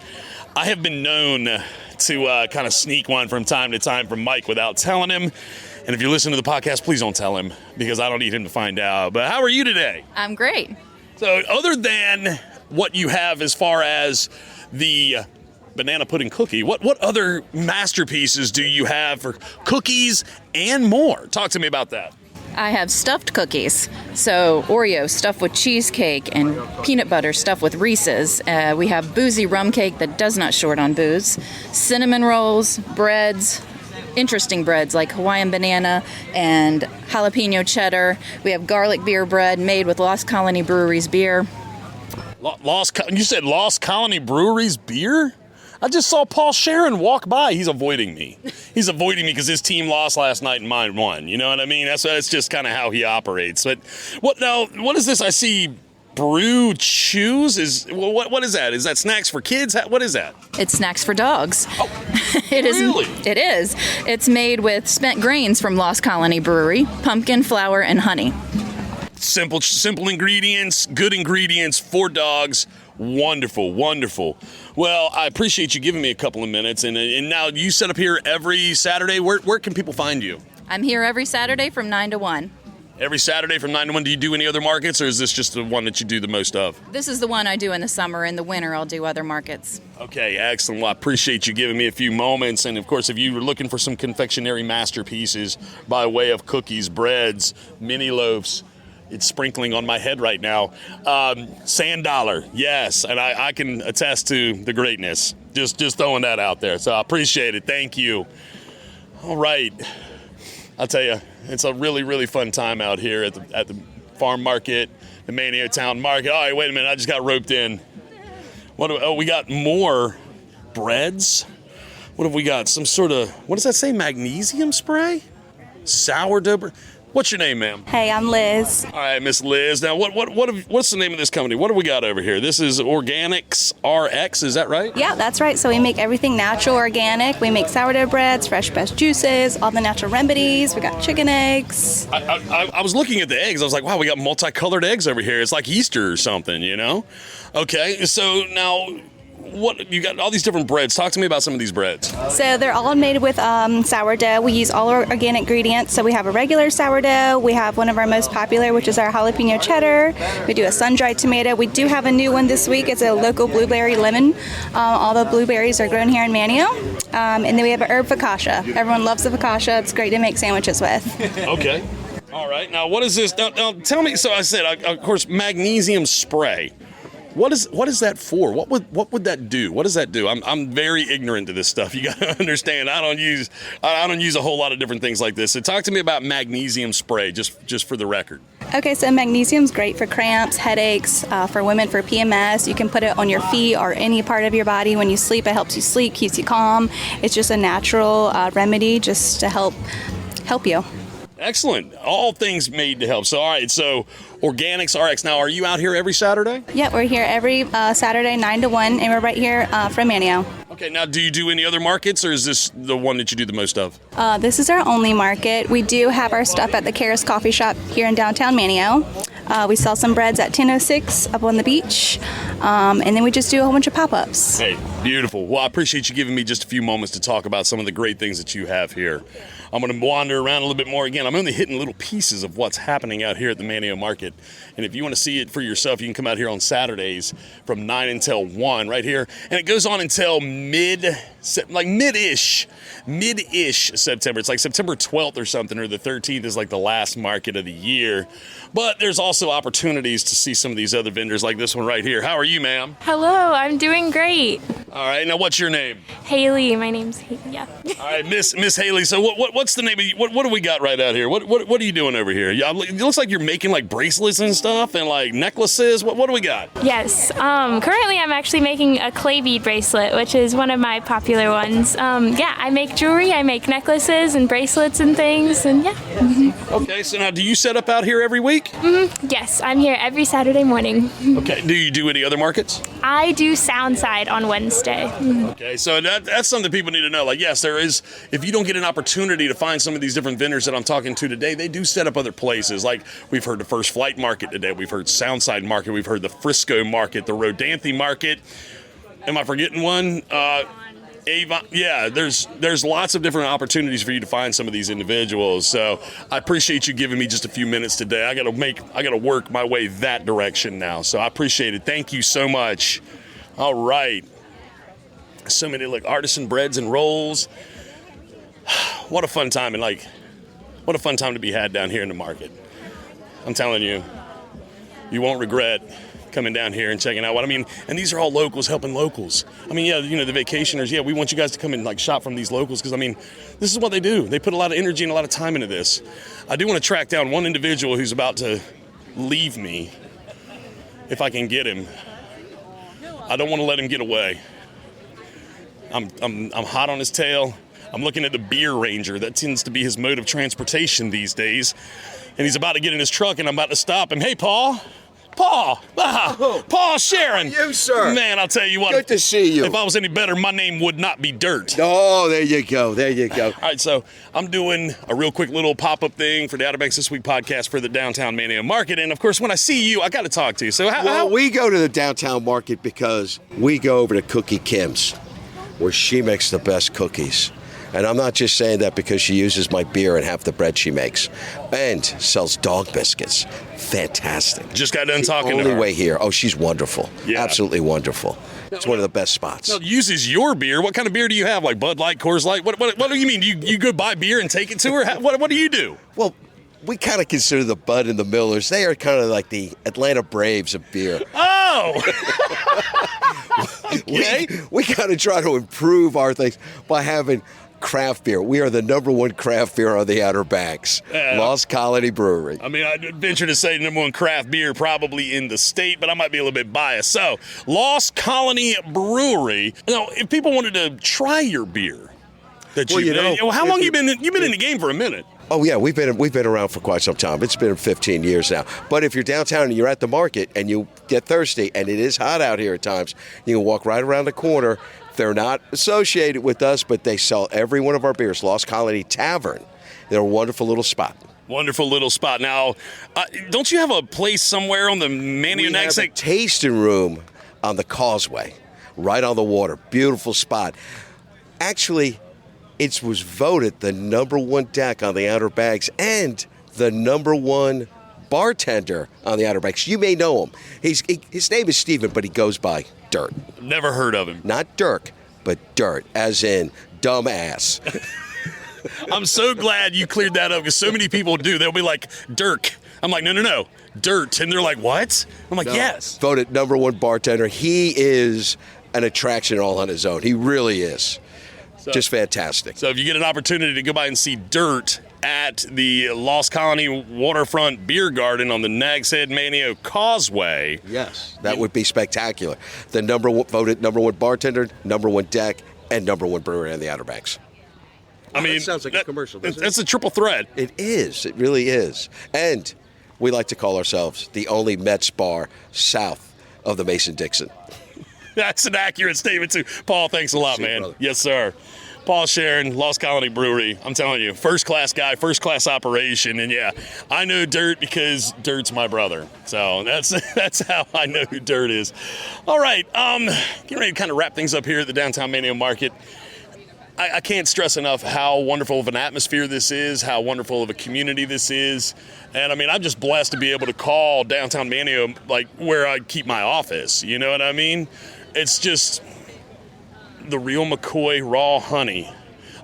I have been known to kind of sneak one from time to time from Mike without telling him. And if you listen to the podcast, please don't tell him, because I don't need him to find out. But how are you today? I'm great. So other than what you have as far as the banana pudding cookie, what other masterpieces do you have for cookies and more? Talk to me about that. I have stuffed cookies. So Oreo stuffed with cheesecake and peanut butter stuffed with Reese's. We have boozy rum cake that does not short on booze. Cinnamon rolls, breads, interesting breads like Hawaiian banana and jalapeno cheddar. We have garlic beer bread made with Lost Colony Brewery's beer. You said Lost Colony Brewery's beer? I just saw Paul Sharon walk by. He's avoiding me. He's avoiding me because his team lost last night and mine won. You know what I mean? That's just kind of how he operates. But what is this? I see Brew Chews. What is that? Is that snacks for kids? What is that? It's snacks for dogs. Oh, Really? It is. It's made with spent grains from Lost Colony Brewery, pumpkin, flour, and honey. Simple ingredients, good ingredients for dogs. Wonderful, wonderful. Well, I appreciate you giving me a couple of minutes. And now you set up here every Saturday. Where can people find you? I'm here every Saturday from 9 to 1. Every Saturday from 9 to 1. Do you do any other markets, or is this just the one that you do the most of? This is the one I do in the summer. In the winter, I'll do other markets. Okay, excellent. Well, I appreciate you giving me a few moments. And, of course, if you were looking for some confectionery masterpieces by way of cookies, breads, mini loaves, it's sprinkling on my head right now. Sand dollar, yes, and I can attest to the greatness. Just throwing that out there. So I appreciate it. Thank you. All right. I'll tell you, it's a really, really fun time out here at the farm market, the Manteo Town Market. All right, wait a minute. I just got roped in. We got more breads. What have we got? Some sort of, what does that say? Magnesium spray? Sourdough. What's your name, ma'am? Hey, I'm Liz. All right, Miss Liz. Now, what's the name of this company? What do we got over here? This is Organics RX, is that right? Yeah, that's right. So we make everything natural, organic. We make sourdough breads, fresh pressed juices, all the natural remedies. We got chicken eggs. I was looking at the eggs. I was like, wow, we got multicolored eggs over here. It's like Easter or something, you know? Okay, so now, you got all these different breads. Talk to me about some of these breads. So they're all made with sourdough. We use all our organic ingredients. So we have a regular sourdough. We have one of our most popular, which is our jalapeno cheddar. We do a sun-dried tomato. We do have a new one this week. It's a local blueberry lemon. All the blueberries are grown here in Manteo. And then we have an herb focaccia. Everyone loves the focaccia. It's great to make sandwiches with. Okay. All right. Now, what is this? Now tell me. So I said, of course, magnesium spray. What is that for? What would that do? What does that do? I'm very ignorant to this stuff. You got to understand. I don't use a whole lot of different things like this. So talk to me about magnesium spray, just for the record. Okay, so magnesium's great for cramps, headaches, for women for PMS. You can put it on your feet or any part of your body when you sleep. It helps you sleep, keeps you calm. It's just a natural remedy just to help you. Excellent. All things made to help. So, all right. So, Organics RX. Now, are you out here every Saturday? Yeah, we're here every Saturday, 9 to 1, and we're right here from Manteo. Okay. Now, do you do any other markets, or is this the one that you do the most of? This is our only market. We do have our stuff at the Karis Coffee Shop here in downtown Manteo. We sell some breads at 1006 up on the beach, and then we just do a whole bunch of pop-ups. Hey, beautiful. Well, I appreciate you giving me just a few moments to talk about some of the great things that you have here. I'm going to wander around a little bit more. Again, I'm only hitting little pieces of what's happening out here at the Manteo Market. And if you want to see it for yourself, you can come out here on Saturdays from 9 until 1 right here. And it goes on until mid-ish September. It's like September 12th or something, or the 13th is like the last market of the year. But there's also opportunities to see some of these other vendors like this one right here. How are you, ma'am? Hello, I'm doing great. All right, now what's your name? Haley, my name's Haley, yeah. All right, Miss Haley, so what's the name of you? What do we got right out here? What are you doing over here? Yeah, it looks like you're making like bracelets and stuff and like necklaces. What do we got? Yes, currently I'm actually making a clay bead bracelet, which is one of my popular ones. Yeah, I make jewelry, I make necklaces and bracelets and things, and yeah. Okay, so now do you set up out here every week? Yes, I'm here every Saturday morning. Okay, do you do any other markets? I do Soundside on Wednesday. Okay, so that's something people need to know. Like, yes, there is, if you don't get an opportunity to find some of these different vendors that I'm talking to today, they do set up other places. Like, we've heard the First Flight Market today, we've heard Soundside Market, we've heard the Frisco Market, the Rodanthe Market. Am I forgetting one? Avon. Yeah, there's lots of different opportunities for you to find some of these individuals. So I appreciate you giving me just a few minutes today. I gotta work my way that direction now. So I appreciate it. Thank you so much. All right. So many like artisan breads and rolls. What a fun time, and like, what a fun time to be had down here in the market. I'm telling you, you won't regret coming down here and checking out what I mean. And these are all locals helping locals. I mean, yeah, you know, the vacationers, yeah, we want you guys to come and like shop from these locals, because I mean, this is what they do. They put a lot of energy and a lot of time into this. I do want to track down one individual who's about to leave me, if I can get him. I don't want to let him get away. I'm hot on his tail. I'm looking at the Beer Ranger. That tends to be his mode of transportation these days. And he's about to get in his truck, and I'm about to stop him. Hey, Paul, Paul Sharon. You, sir. Man, I'll tell you what. Good to see you. If I was any better, my name would not be Dirt. Oh, there you go. There you go. All right, so I'm doing a real quick little pop-up thing for the Outer Banks This Week podcast for the Downtown Manteo Market. And, of course, when I see you, I got to talk to you. So Well, we go to the Downtown Market because we go over to Cookie Kim's, where she makes the best cookies. And I'm not just saying that because she uses my beer and half the bread she makes. And sells dog biscuits. Fantastic. Just got done talking to her. Only way here. Oh, she's wonderful. Yeah. Absolutely wonderful. It's one of the best spots. Now, uses your beer. What kind of beer do you have? Like Bud Light, Coors Light? What do you mean? Do you go buy beer and take it to her? What do you do? Well, we kind of consider the Bud and the Millers, they are kind of like the Atlanta Braves of beer. Oh! Okay. We kind of try to improve our things by having craft beer. We are the #1 craft beer on the Outer Banks. Lost Colony Brewery. I mean, I'd venture to say #1 craft beer probably in the state, but I might be a little bit biased. So, Lost Colony Brewery. Now, if people wanted to try your beer, how long you been in the game for a minute? Oh yeah, we've been around for quite some time. It's been 15 years now. But if you're downtown and you're at the market and you get thirsty, and it is hot out here at times, you can walk right around the corner. They're not associated with us, but they sell every one of our beers. Lost Colony Tavern. They're a wonderful little spot. Wonderful little spot. Now, don't you have a place somewhere on the Manteo We have a tasting room on the causeway, right on the water. Beautiful spot. Actually, it was voted the #1 deck on the Outer Banks and the #1 bartender on the Outer Banks. You may know him. His name is Steven, but he goes by Dirt. Never heard of him. Not Dirk, but Dirt, as in dumbass. I'm so glad you cleared that up, because so many people do. They'll be like, Dirk. I'm like, no, Dirt. And they're like, what? I'm like, yes. Voted #1 bartender. He is an attraction all on his own. He really is. Just fantastic. So if you get an opportunity to go by and see Dirt at the Lost Colony Waterfront Beer Garden on the Nags Head Manteo Causeway. Yes, that would be spectacular. The voted #1 bartender, #1 deck, and #1 brewery on the Outer Banks. I mean, that sounds like a commercial, doesn't it? That's a triple threat. It is. It really is. And we like to call ourselves the only Mets bar south of the Mason-Dixon. That's an accurate statement, too. Paul, thanks a lot, man. Brother. Yes, sir. Paul Sharon, Lost Colony Brewery. I'm telling you, first-class guy, first-class operation. And, yeah, I know Dirt because Dirt's my brother. So that's how I know who Dirt is. All right, getting ready to kind of wrap things up here at the Downtown Manteo Market. I can't stress enough how wonderful of an atmosphere this is, how wonderful of a community this is. And I mean, I'm just blessed to be able to call downtown Manteo like where I keep my office. You know what I mean? It's just the real McCoy raw honey.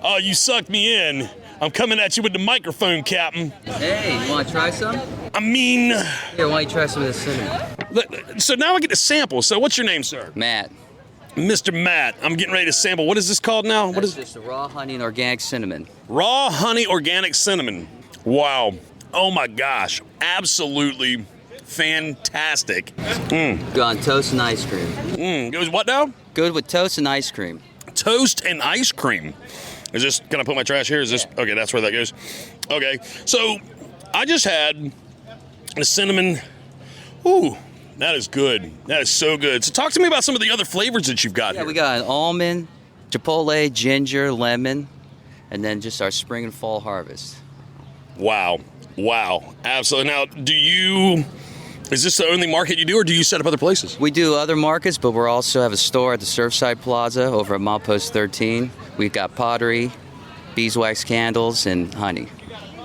Oh, you sucked me in. I'm coming at you with the microphone, Captain. Hey, you want to try some? I mean... Here, why don't you try some of this cinnamon? So now I get to sample. So what's your name, sir? Matt. Mr. Matt. I'm getting ready to sample. What is this called now? What is just a raw honey and organic cinnamon. Raw honey organic cinnamon. Wow. Oh my gosh. Absolutely fantastic. Good on toast and ice cream. Goes what now? Good with toast and ice cream. Toast and ice cream. Is this, can I put my trash here? Is this, okay, that's where that goes. Okay, so I just had the cinnamon. Ooh, that is good. That is so good. So talk to me about some of the other flavors that you've got here. We got an almond, chipotle, ginger, lemon, and then just our spring and fall harvest. Wow. Wow. Absolutely. Now, is this the only market you do, or do you set up other places? We do other markets, but we also have a store at the Surfside Plaza over at Milepost 13. We've got pottery, beeswax candles, and honey.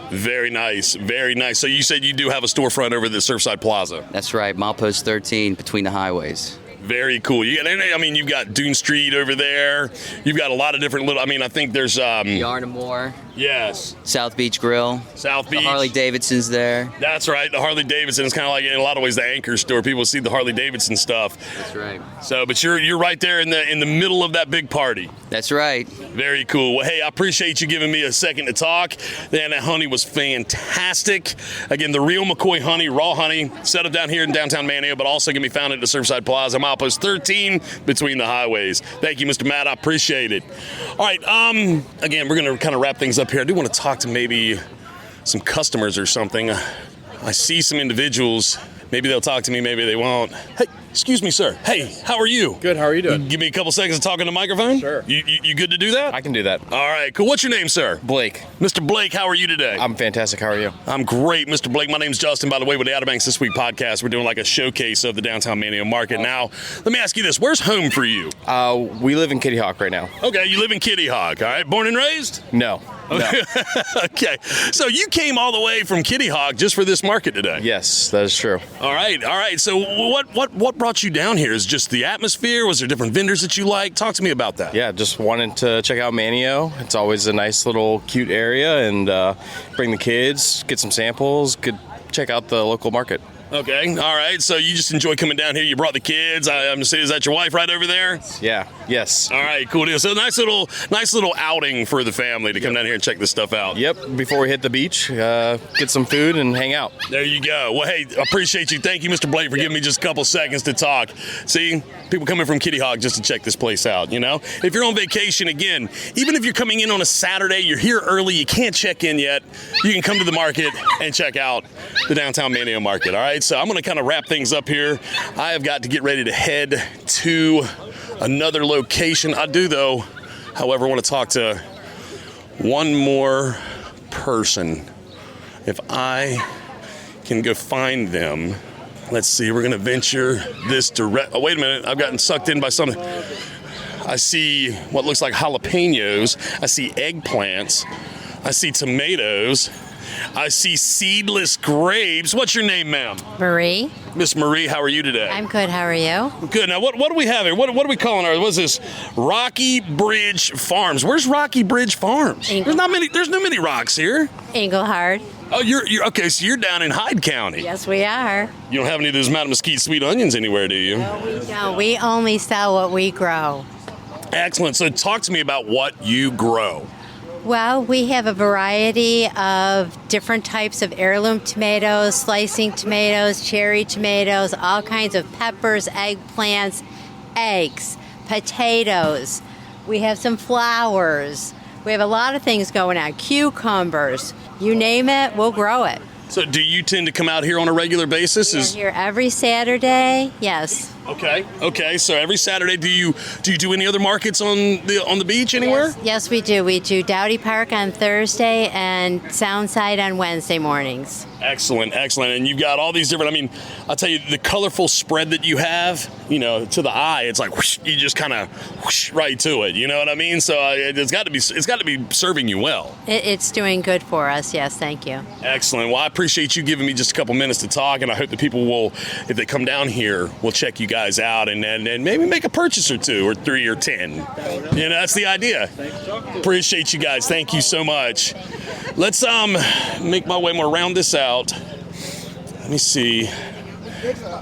Very nice. Very nice. So you said you do have a storefront over at the Surfside Plaza. That's right, Milepost 13 between the highways. Very cool. You've got Dune Street over there. You've got a lot of different little, I think there's... Yarnamore. Yes. South Beach Grill. South Beach. The Harley Davidson's there. That's right. The Harley Davidson is kind of like, in a lot of ways, the anchor store. People see the Harley Davidson stuff. That's right. So, but you're right there in the middle of that big party. That's right. Very cool. Well, hey, I appreciate you giving me a second to talk. Man, that honey was fantastic. Again, the real McCoy honey, raw honey, set up down here in downtown Manteo, but also can be found at the Surfside Plaza, Milepost 13, between the highways. Thank you, Mr. Matt. I appreciate it. All right. Again, we're going to kind of wrap things up here. I do want to talk to maybe some customers or something. I see some individuals. Maybe they'll talk to me, maybe they won't. Hey, excuse me, sir. Hey, how are you? Good, how are you doing? You give me a couple seconds to talk on the microphone? Sure. You good to do that? I can do that. All right, cool. What's your name, sir? Blake. Mr. Blake, how are you today? I'm fantastic. How are you? I'm great, Mr. Blake. My name's Justin, by the way, with the Outer Banks This Week podcast. We're doing like a showcase of the downtown Manteo market. Now, let me ask you this. Where's home for you? We live in Kitty Hawk right now. Okay, you live in Kitty Hawk, all right? Born and raised? No. Okay, so you came all the way from Kitty Hawk just for this market today? Yes, that is true. All right. So what brought you down here? Is just the atmosphere? Was there different vendors that you like? Talk to me about that. Yeah, just wanted to check out Manteo. It's always a nice little cute area, and bring the kids, get some samples, could check out the local market. Okay, all right. So you just enjoy coming down here. You brought the kids. I'm assuming, is that your wife right over there? Yeah. Yes. All right. Cool deal. So nice little outing for the family to come down here and check this stuff out. Yep. Before we hit the beach, get some food and hang out. There you go. Well, hey, I appreciate you. Thank you, Mr. Blake, for giving me just a couple seconds to talk. See, people coming from Kitty Hawk just to check this place out. You know, if you're on vacation, again, even if you're coming in on a Saturday, you're here early, you can't check in yet, you can come to the market and check out the downtown Manteo market. All right. So I'm going to kind of wrap things up here. I have got to get ready to head to another location. I do, though, however, want to talk to one more person. If I can go find them. Let's see, we're going to venture this direct. Oh, wait a minute. I've gotten sucked in by something. I see what looks like jalapenos. I see eggplants. I see tomatoes. I see seedless grapes. What's your name, ma'am? Marie. Miss Marie, how are you today? I'm good. How are you? Good. Now, what do we have here? What are we calling our? What's this? Rocky Bridge Farms. Where's Rocky Bridge Farms? There's no many rocks here. Englehart. Oh, you're okay. So you're down in Hyde County. Yes, we are. You don't have any of those Madame Mesquite sweet onions anywhere, do you? No, we don't. We only sell what we grow. Excellent. So talk to me about what you grow. Well, we have a variety of different types of heirloom tomatoes, slicing tomatoes, cherry tomatoes, all kinds of peppers, eggplants, eggs, potatoes. We have some flowers. We have a lot of things going on. Cucumbers. You name it, we'll grow it. So do you tend to come out here on a regular basis? We're here every Saturday. Yes. Okay. So every Saturday, do you do any other markets on the beach anywhere? Yes, we do. We do Dowdy Park on Thursday and Soundside on Wednesday mornings. Excellent. And you've got all these different, I mean, I'll tell you, the colorful spread that you have, to the eye, it's like whoosh, you just kind of whoosh right to it. You know what I mean? So it's got to be serving you well. It's doing good for us. Yes, thank you. Excellent. Well, I appreciate you giving me just a couple minutes to talk, and I hope that people will, if they come down here, will check you guys out and maybe make a purchase or 2 or 3 or 10. That's the idea. Appreciate you guys. Thank you so much. Let's make my way more round this out. Let me see.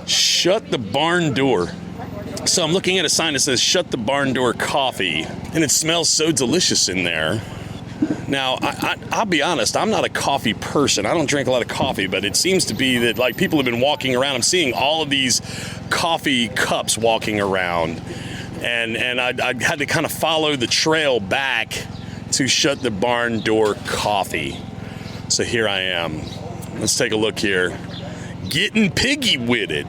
Shut the barn door. So I'm looking at a sign that says "Shut the barn door coffee," and it smells so delicious in there. Now, I'll be honest, I'm not a coffee person. I don't drink a lot of coffee, but it seems to be that like people have been walking around. I'm seeing all of these coffee cups walking around, and I had to kind of follow the trail back to Shut the Barn Door Coffee. So here I am. Let's take a look here. Getting piggy with it.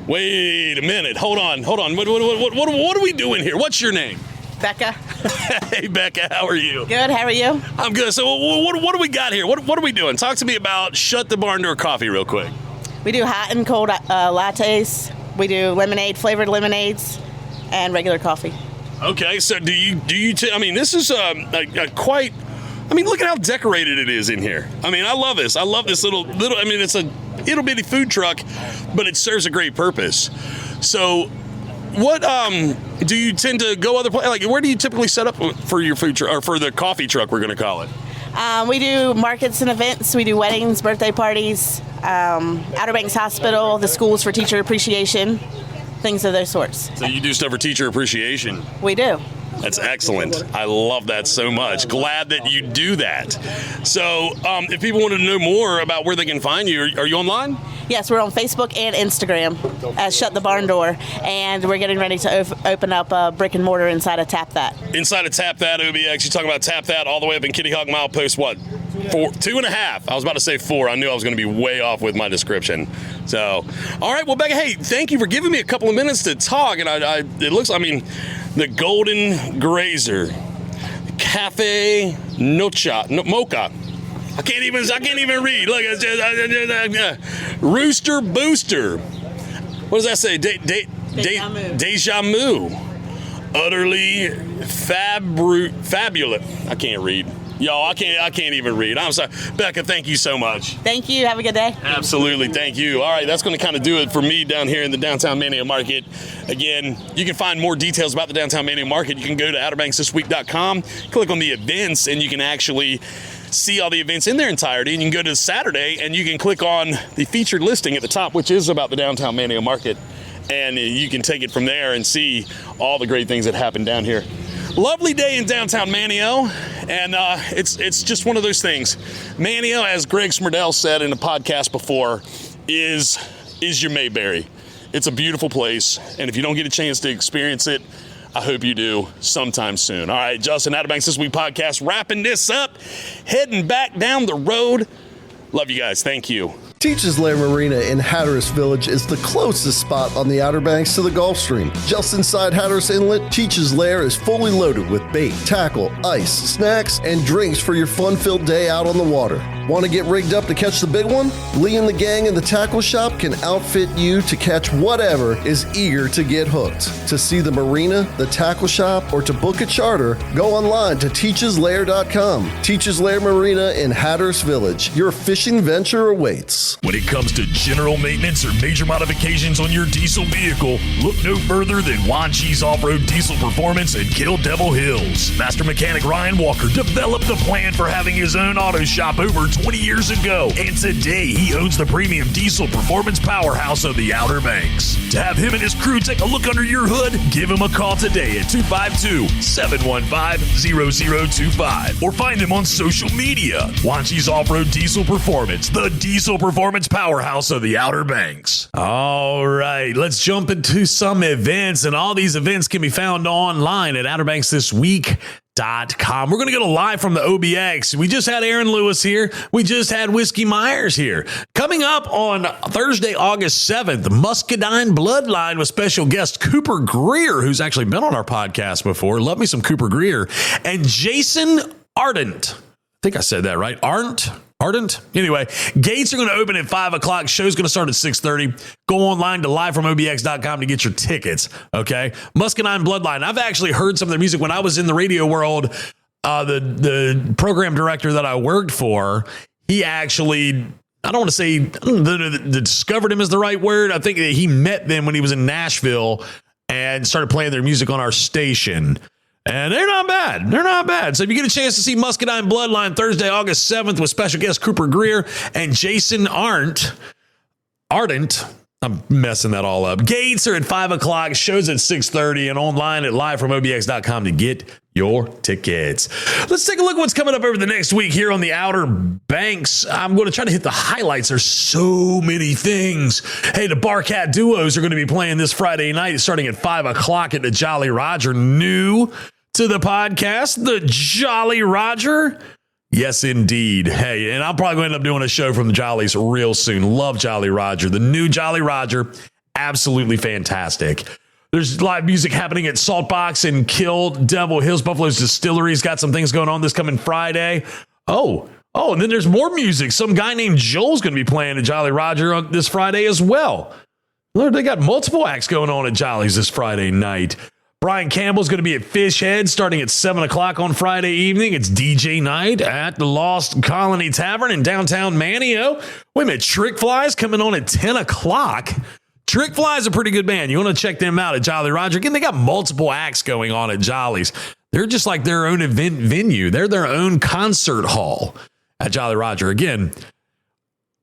Wait a minute. Hold on. What are we doing here? What's your name? Becca. Hey, Becca, how are you? Good, how are you? I'm good. So what do we got here? What are we doing? Talk to me about Shut the Barn Door Coffee real quick. We do hot and cold lattes. We do flavored lemonades, and regular coffee. Okay, so do you I mean, this is quite, I mean, look at how decorated it is in here. I mean, I love this. I love this little, I mean, it's a ittle bitty food truck, but it serves a great purpose. So what, do you tend to go other places? Like, where do you typically set up for your food truck, or for the coffee truck, we're going to call it? We do markets and events. We do weddings, birthday parties, Outer Banks Hospital, the schools for teacher appreciation, things of those sorts. So you do stuff for teacher appreciation? We do. That's excellent. I love that so much. Glad that you do that. So if people wanted to know more about where they can find you, are you online? Yes, we're on Facebook and Instagram as Shut the Barn Door, and we're getting ready to open up a brick and mortar inside of Tap That. Inside of Tap That, OBX, you talking about Tap That all the way up in Kitty Hawk Milepost, what? 2.5. I was about to say 4. I knew I was going to be way off with my description. So, all right, well, Becca, hey, thank you for giving me a couple of minutes to talk. And it looks, I mean, the Golden Grazer, Cafe Mocha. I can't even read. Look, it's just, Rooster Booster. What does that say? Deja Mu. Utterly fabulous. I can't read. Y'all, I can't even read. I'm sorry. Becca, thank you so much. Thank you. Have a good day. Absolutely. Thank you. All right, that's going to kind of do it for me down here in the Downtown Manteo Market. Again, you can find more details about the Downtown Manteo Market. You can go to OuterBanksThisWeek.com, click on the events, and you can actually see all the events in their entirety. And you can go to Saturday, and you can click on the featured listing at the top, which is about the Downtown Manteo Market. And you can take it from there and see all the great things that happen down here. Lovely day in downtown Manteo, and it's just one of those things. Manteo, as Greg Smerdell said in the podcast before, is your Mayberry. It's a beautiful place, and if you don't get a chance to experience it, I hope you do sometime soon. All right, Justin, Outer Banks This Week podcast, wrapping this up, heading back down the road. Love you guys. Thank you. Teachers Lair Marina in Hatteras Village is the closest spot on the Outer Banks to the Gulf Stream. Just inside Hatteras Inlet, Teachers Lair is fully loaded with bait, tackle, ice, snacks, and drinks for your fun-filled day out on the water. Want to get rigged up to catch the big one? Lee and the gang in the tackle shop can outfit you to catch whatever is eager to get hooked. To see the marina, the tackle shop, or to book a charter, go online to teacheslair.com. Teachers Lair Marina in Hatteras Village. Your fishing venture awaits. When it comes to general maintenance or major modifications on your diesel vehicle, look no further than Juan Cheese Off-Road Diesel Performance in Kill Devil Hills. Master mechanic Ryan Walker developed the plan for having his own auto shop over 20 years ago, and today he owns the premium diesel performance powerhouse of the Outer Banks. To have him and his crew take a look under your hood, give him a call today at 252-715-0025 or find him on social media. Juan Cheese Off-Road Diesel Performance, the diesel performance powerhouse of the Outer Banks. All right, let's jump into some events, and all these events can be found online at We're going to go to live from the OBX. We just had Aaron Lewis here. We just had Whiskey Myers here. Coming up on Thursday, August 7th, Muscadine Bloodline with special guest Cooper Greer, who's actually been on our podcast before. Love me some Cooper Greer. And Jason Ardent. I think I said that right. Ardent? Anyway, gates are going to open at 5 o'clock. Show's going to start at 6:30. Go online to livefromobx.com to get your tickets. Okay. Muscadine Bloodline. I've actually heard some of their music when I was in the radio world. The program director that I worked for, he actually, I don't want to say discovered him is the right word. I think that he met them when he was in Nashville and started playing their music on our station. And they're not bad. So if you get a chance to see Muscadine Bloodline Thursday, August 7th with special guest Cooper Greer and Jason Ardent. I'm messing that all up. Gates are at 5 o'clock, shows at 6:30, and online at livefromobx.com to get your tickets. Let's take a look at what's coming up over the next week here on the Outer Banks. I'm going to try to hit the highlights. There's so many things. Hey, the Barcat Duos are going to be playing this Friday night starting at 5 o'clock at the Jolly Roger. New to the podcast, the Jolly Roger. Yes, indeed. Hey, and I'm probably going to end up doing a show from the Jollies real soon. Love Jolly Roger. The new Jolly Roger, absolutely fantastic. There's live music happening at Saltbox and Kill Devil Hills. Buffalo's Distillery's got some things going on this coming Friday. Oh, and then there's more music. Some guy named Joel's going to be playing at Jolly Roger on this Friday as well. Lord, they got multiple acts going on at Jolly's this Friday night. Brian Campbell's going to be at Fish Head starting at 7 o'clock on Friday evening. It's DJ night at the Lost Colony Tavern in downtown Manteo. Wait a minute, Trick Fly's coming on at 10 o'clock. Trick Fly's a pretty good band. You want to check them out at Jolly Roger. Again, they got multiple acts going on at Jolly's. They're just like their own event venue. They're their own concert hall at Jolly Roger. Again,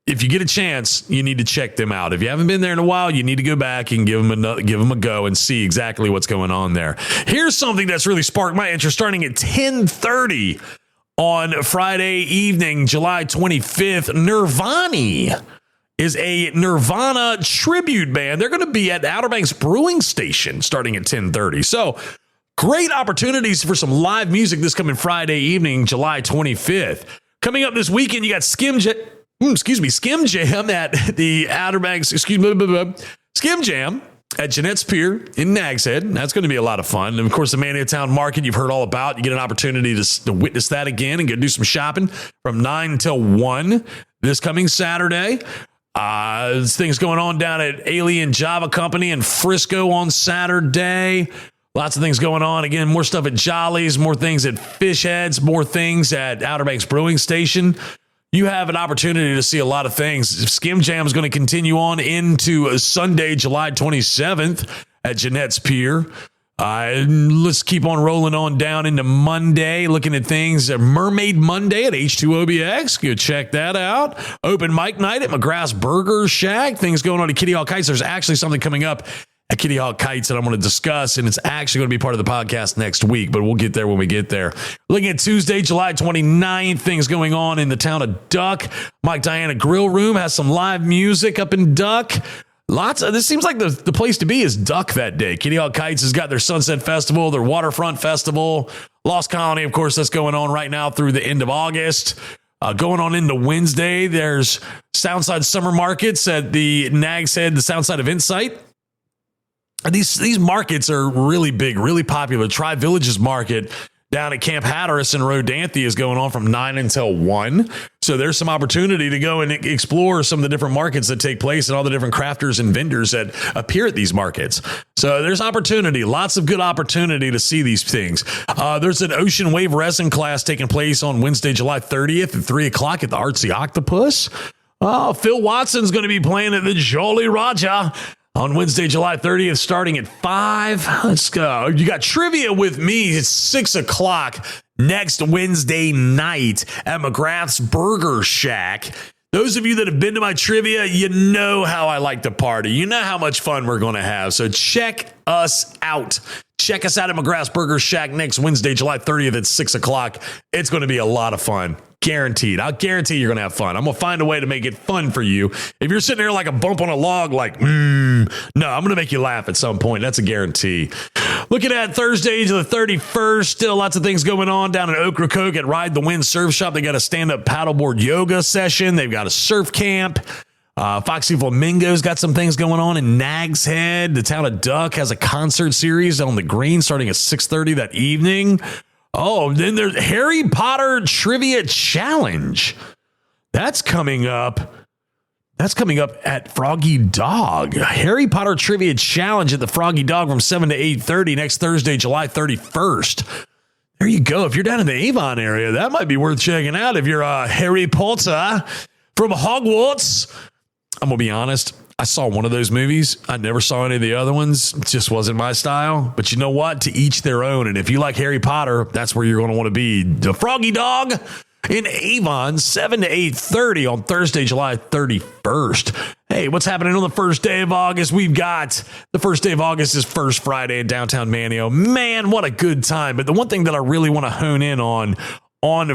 if you get a chance, you need to check them out. If you haven't been there in a while, you need to go back and give them a go and see exactly what's going on there. Here's something that's really sparked my interest. Starting at 10:30 on Friday evening, July 25th, Nirvana is a Nirvana tribute band. They're going to be at Outer Banks Brewing Station starting at 10:30. So great opportunities for some live music this coming Friday evening, July 25th. Coming up this weekend, you got Skim Jam at the Outer Banks, Skim Jam at Jeanette's Pier in Nags Head. That's going to be a lot of fun. And of course, the Maniotown Market you've heard all about. You get an opportunity to witness that again and go do some shopping from 9 until 1 this coming Saturday. There's things going on down at Alien Java Company in Frisco on Saturday. Lots of things going on. Again, more stuff at Jolly's, more things at Fish Heads, more things at Outer Banks Brewing Station. You have an opportunity to see a lot of things. Skim Jam is going to continue on into Sunday, July 27th at Jeanette's Pier. Let's keep on rolling on down into Monday, looking at things. Mermaid Monday at H2OBX. Go check that out. Open mic night at McGrath's Burger Shack. Things going on at Kitty Hawk Kites. There's actually something coming up at Kitty Hawk Kites that I'm going to discuss, and it's actually going to be part of the podcast next week, but we'll get there when we get there. Looking at Tuesday, July 29th, things going on in the town of Duck. Mike Diana Grill Room has some live music up in Duck. This seems like the place to be is Duck that day. Kitty Hawk Kites has got their Sunset Festival, their Waterfront Festival. Lost Colony, of course, that's going on right now through the end of August. Going on into Wednesday, there's Soundside Summer Markets at the Nags Head, the Soundside Event Site. These markets are really big, really popular. Tri-Villages Market down at Camp Hatteras in Rodanthe is going on from 9 until 1. So there's some opportunity to go and explore some of the different markets that take place and all the different crafters and vendors that appear at these markets. So there's opportunity, lots of good opportunity to see these things. There's an Ocean Wave Wrestling class taking place on Wednesday, July 30th at 3 o'clock at the Artsy Octopus. Phil Watson's going to be playing at the Jolly Roger on Wednesday, July 30th, starting at 5. Let's go. You got trivia with me. It's 6 o'clock next Wednesday night at McGrath's Burger Shack. Those of you that have been to my trivia, you know how I like to party. You know how much fun we're going to have. So check us out. Check us out at McGrath's Burger Shack next Wednesday, July 30th at 6 o'clock. It's going to be a lot of fun. Guaranteed. I'll guarantee you're going to have fun. I'm going to find a way to make it fun for you. If you're sitting there like a bump on a log, like, no, I'm going to make you laugh at some point. That's a guarantee. Looking at Thursday to the 31st, still lots of things going on down in Ocracoke at Ride the Wind Surf Shop. They got a stand-up paddleboard yoga session. They've got a surf camp. Foxy Flamingo's got some things going on in Nags Head. The Town of Duck has a concert series on the green starting at 6:30 that evening. Oh, then there's Harry Potter Trivia Challenge. That's coming up. That's coming up at Froggy Dog. Harry Potter Trivia Challenge at the Froggy Dog from 7 to 8:30 next Thursday, July 31st. There you go. If you're down in the Avon area, that might be worth checking out. If you're Harry Potter from Hogwarts, I'm going to be honest. I saw one of those movies. I never saw any of the other ones. It just wasn't my style. But you know what? To each their own. And if you like Harry Potter, that's where you're going to want to be. The Froggy Dog in Avon, 7 to 8:30 on Thursday, July 31st. Hey, what's happening on the first day of August? We've got the first day of August is First Friday in downtown Manteo. Man, what a good time. But the one thing that I really want to hone in on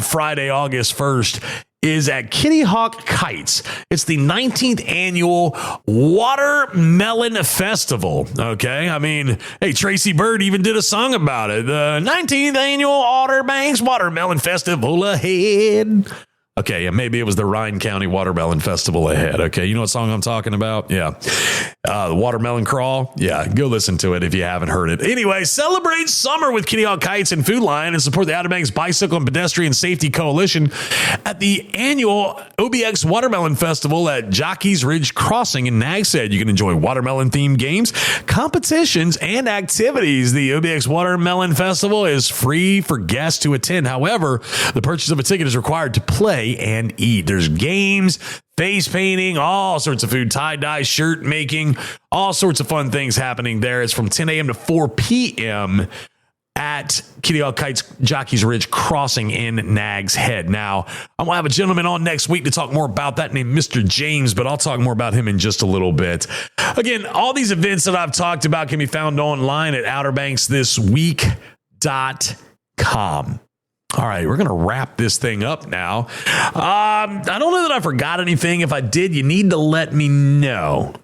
Friday, August 1st, is at Kitty Hawk Kites. It's the 19th annual Watermelon Festival. Okay. I mean, hey, Tracy Bird even did a song about it. The 19th annual Outer Banks Watermelon Festival ahead. Okay, yeah, maybe it was the Rhine County Watermelon Festival ahead. Okay, you know what song I'm talking about? Yeah. The Watermelon Crawl. Yeah, go listen to it if you haven't heard it. Anyway, celebrate summer with Kitty Hawk Kites and Food Lion and support the Outer Banks Bicycle and Pedestrian Safety Coalition at the annual OBX Watermelon Festival at Jockey's Ridge Crossing in Nags Head. You can enjoy watermelon-themed games, competitions, and activities. The OBX Watermelon Festival is free for guests to attend. However, the purchase of a ticket is required to play and eat. There's games, face painting, all sorts of food, tie-dye, shirt making, all sorts of fun things happening there. It's from 10 a.m. to 4 p.m. at Kitty Hawk Kites Jockey's Ridge Crossing in Nags Head. Now, I'm going to have a gentleman on next week to talk more about that named Mr. James, but I'll talk more about him in just a little bit. Again, all these events that I've talked about can be found online at outerbanksthisweek.com. All right, we're going to wrap this thing up now. I don't know that I forgot anything. If I did, you need to let me know.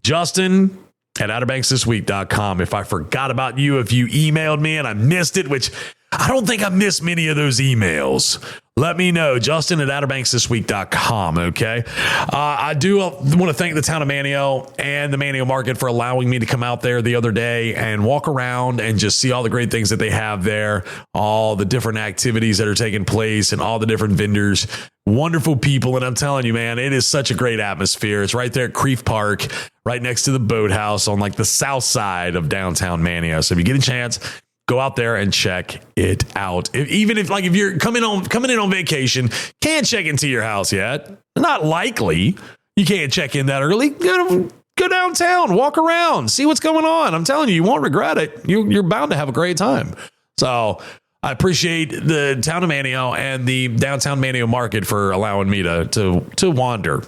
Justin at outerbanksthisweek.com. If I forgot about you, if you emailed me and I missed it, which I don't think I missed many of those emails, let me know. Justin at outerbanksthisweek.com. Okay. I do want to thank the town of Manteo and the Manteo Market for allowing me to come out there the other day and walk around and just see all the great things that they have there, all the different activities that are taking place and all the different vendors, wonderful people. And I'm telling you, man, it is such a great atmosphere. It's right there at Creef Park, right next to the boathouse on like the south side of downtown Manteo. So if you get a chance, go out there and check it out. If you're coming in on vacation, can't check into your house yet. Not likely. You can't check in that early. Go downtown, walk around, see what's going on. I'm telling you, you won't regret it. You're bound to have a great time. So I appreciate the town of Manteo and the downtown Manteo Market for allowing me to wander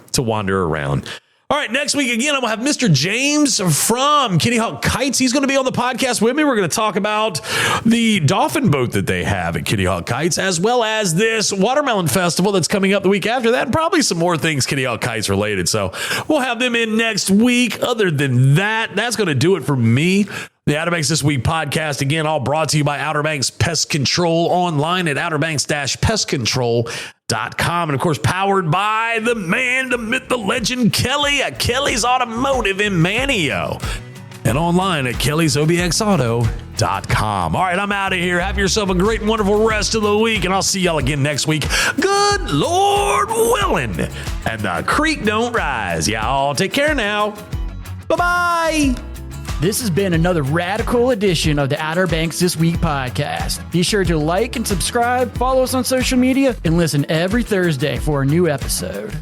around. All right, next week, again, I'm going to have Mr. James from Kitty Hawk Kites. He's going to be on the podcast with me. We're going to talk about the dolphin boat that they have at Kitty Hawk Kites, as well as this Watermelon Festival that's coming up the week after that, and probably some more things Kitty Hawk Kites related. So we'll have them in next week. Other than that, that's going to do it for me. The Outer Banks This Week podcast, again, all brought to you by Outer Banks Pest Control online at outerbanks-pestcontrol.com. And, of course, powered by the man, the myth, the legend, Kelly at Kelly's Automotive in Manteo. And online at kellysobxauto.com. All right, I'm out of here. Have yourself a great and wonderful rest of the week, and I'll see y'all again next week. Good Lord willing. And the creek don't rise. Y'all take care now. Bye-bye. This has been another radical edition of the Outer Banks This Week podcast. Be sure to like and subscribe, follow us on social media, and listen every Thursday for a new episode.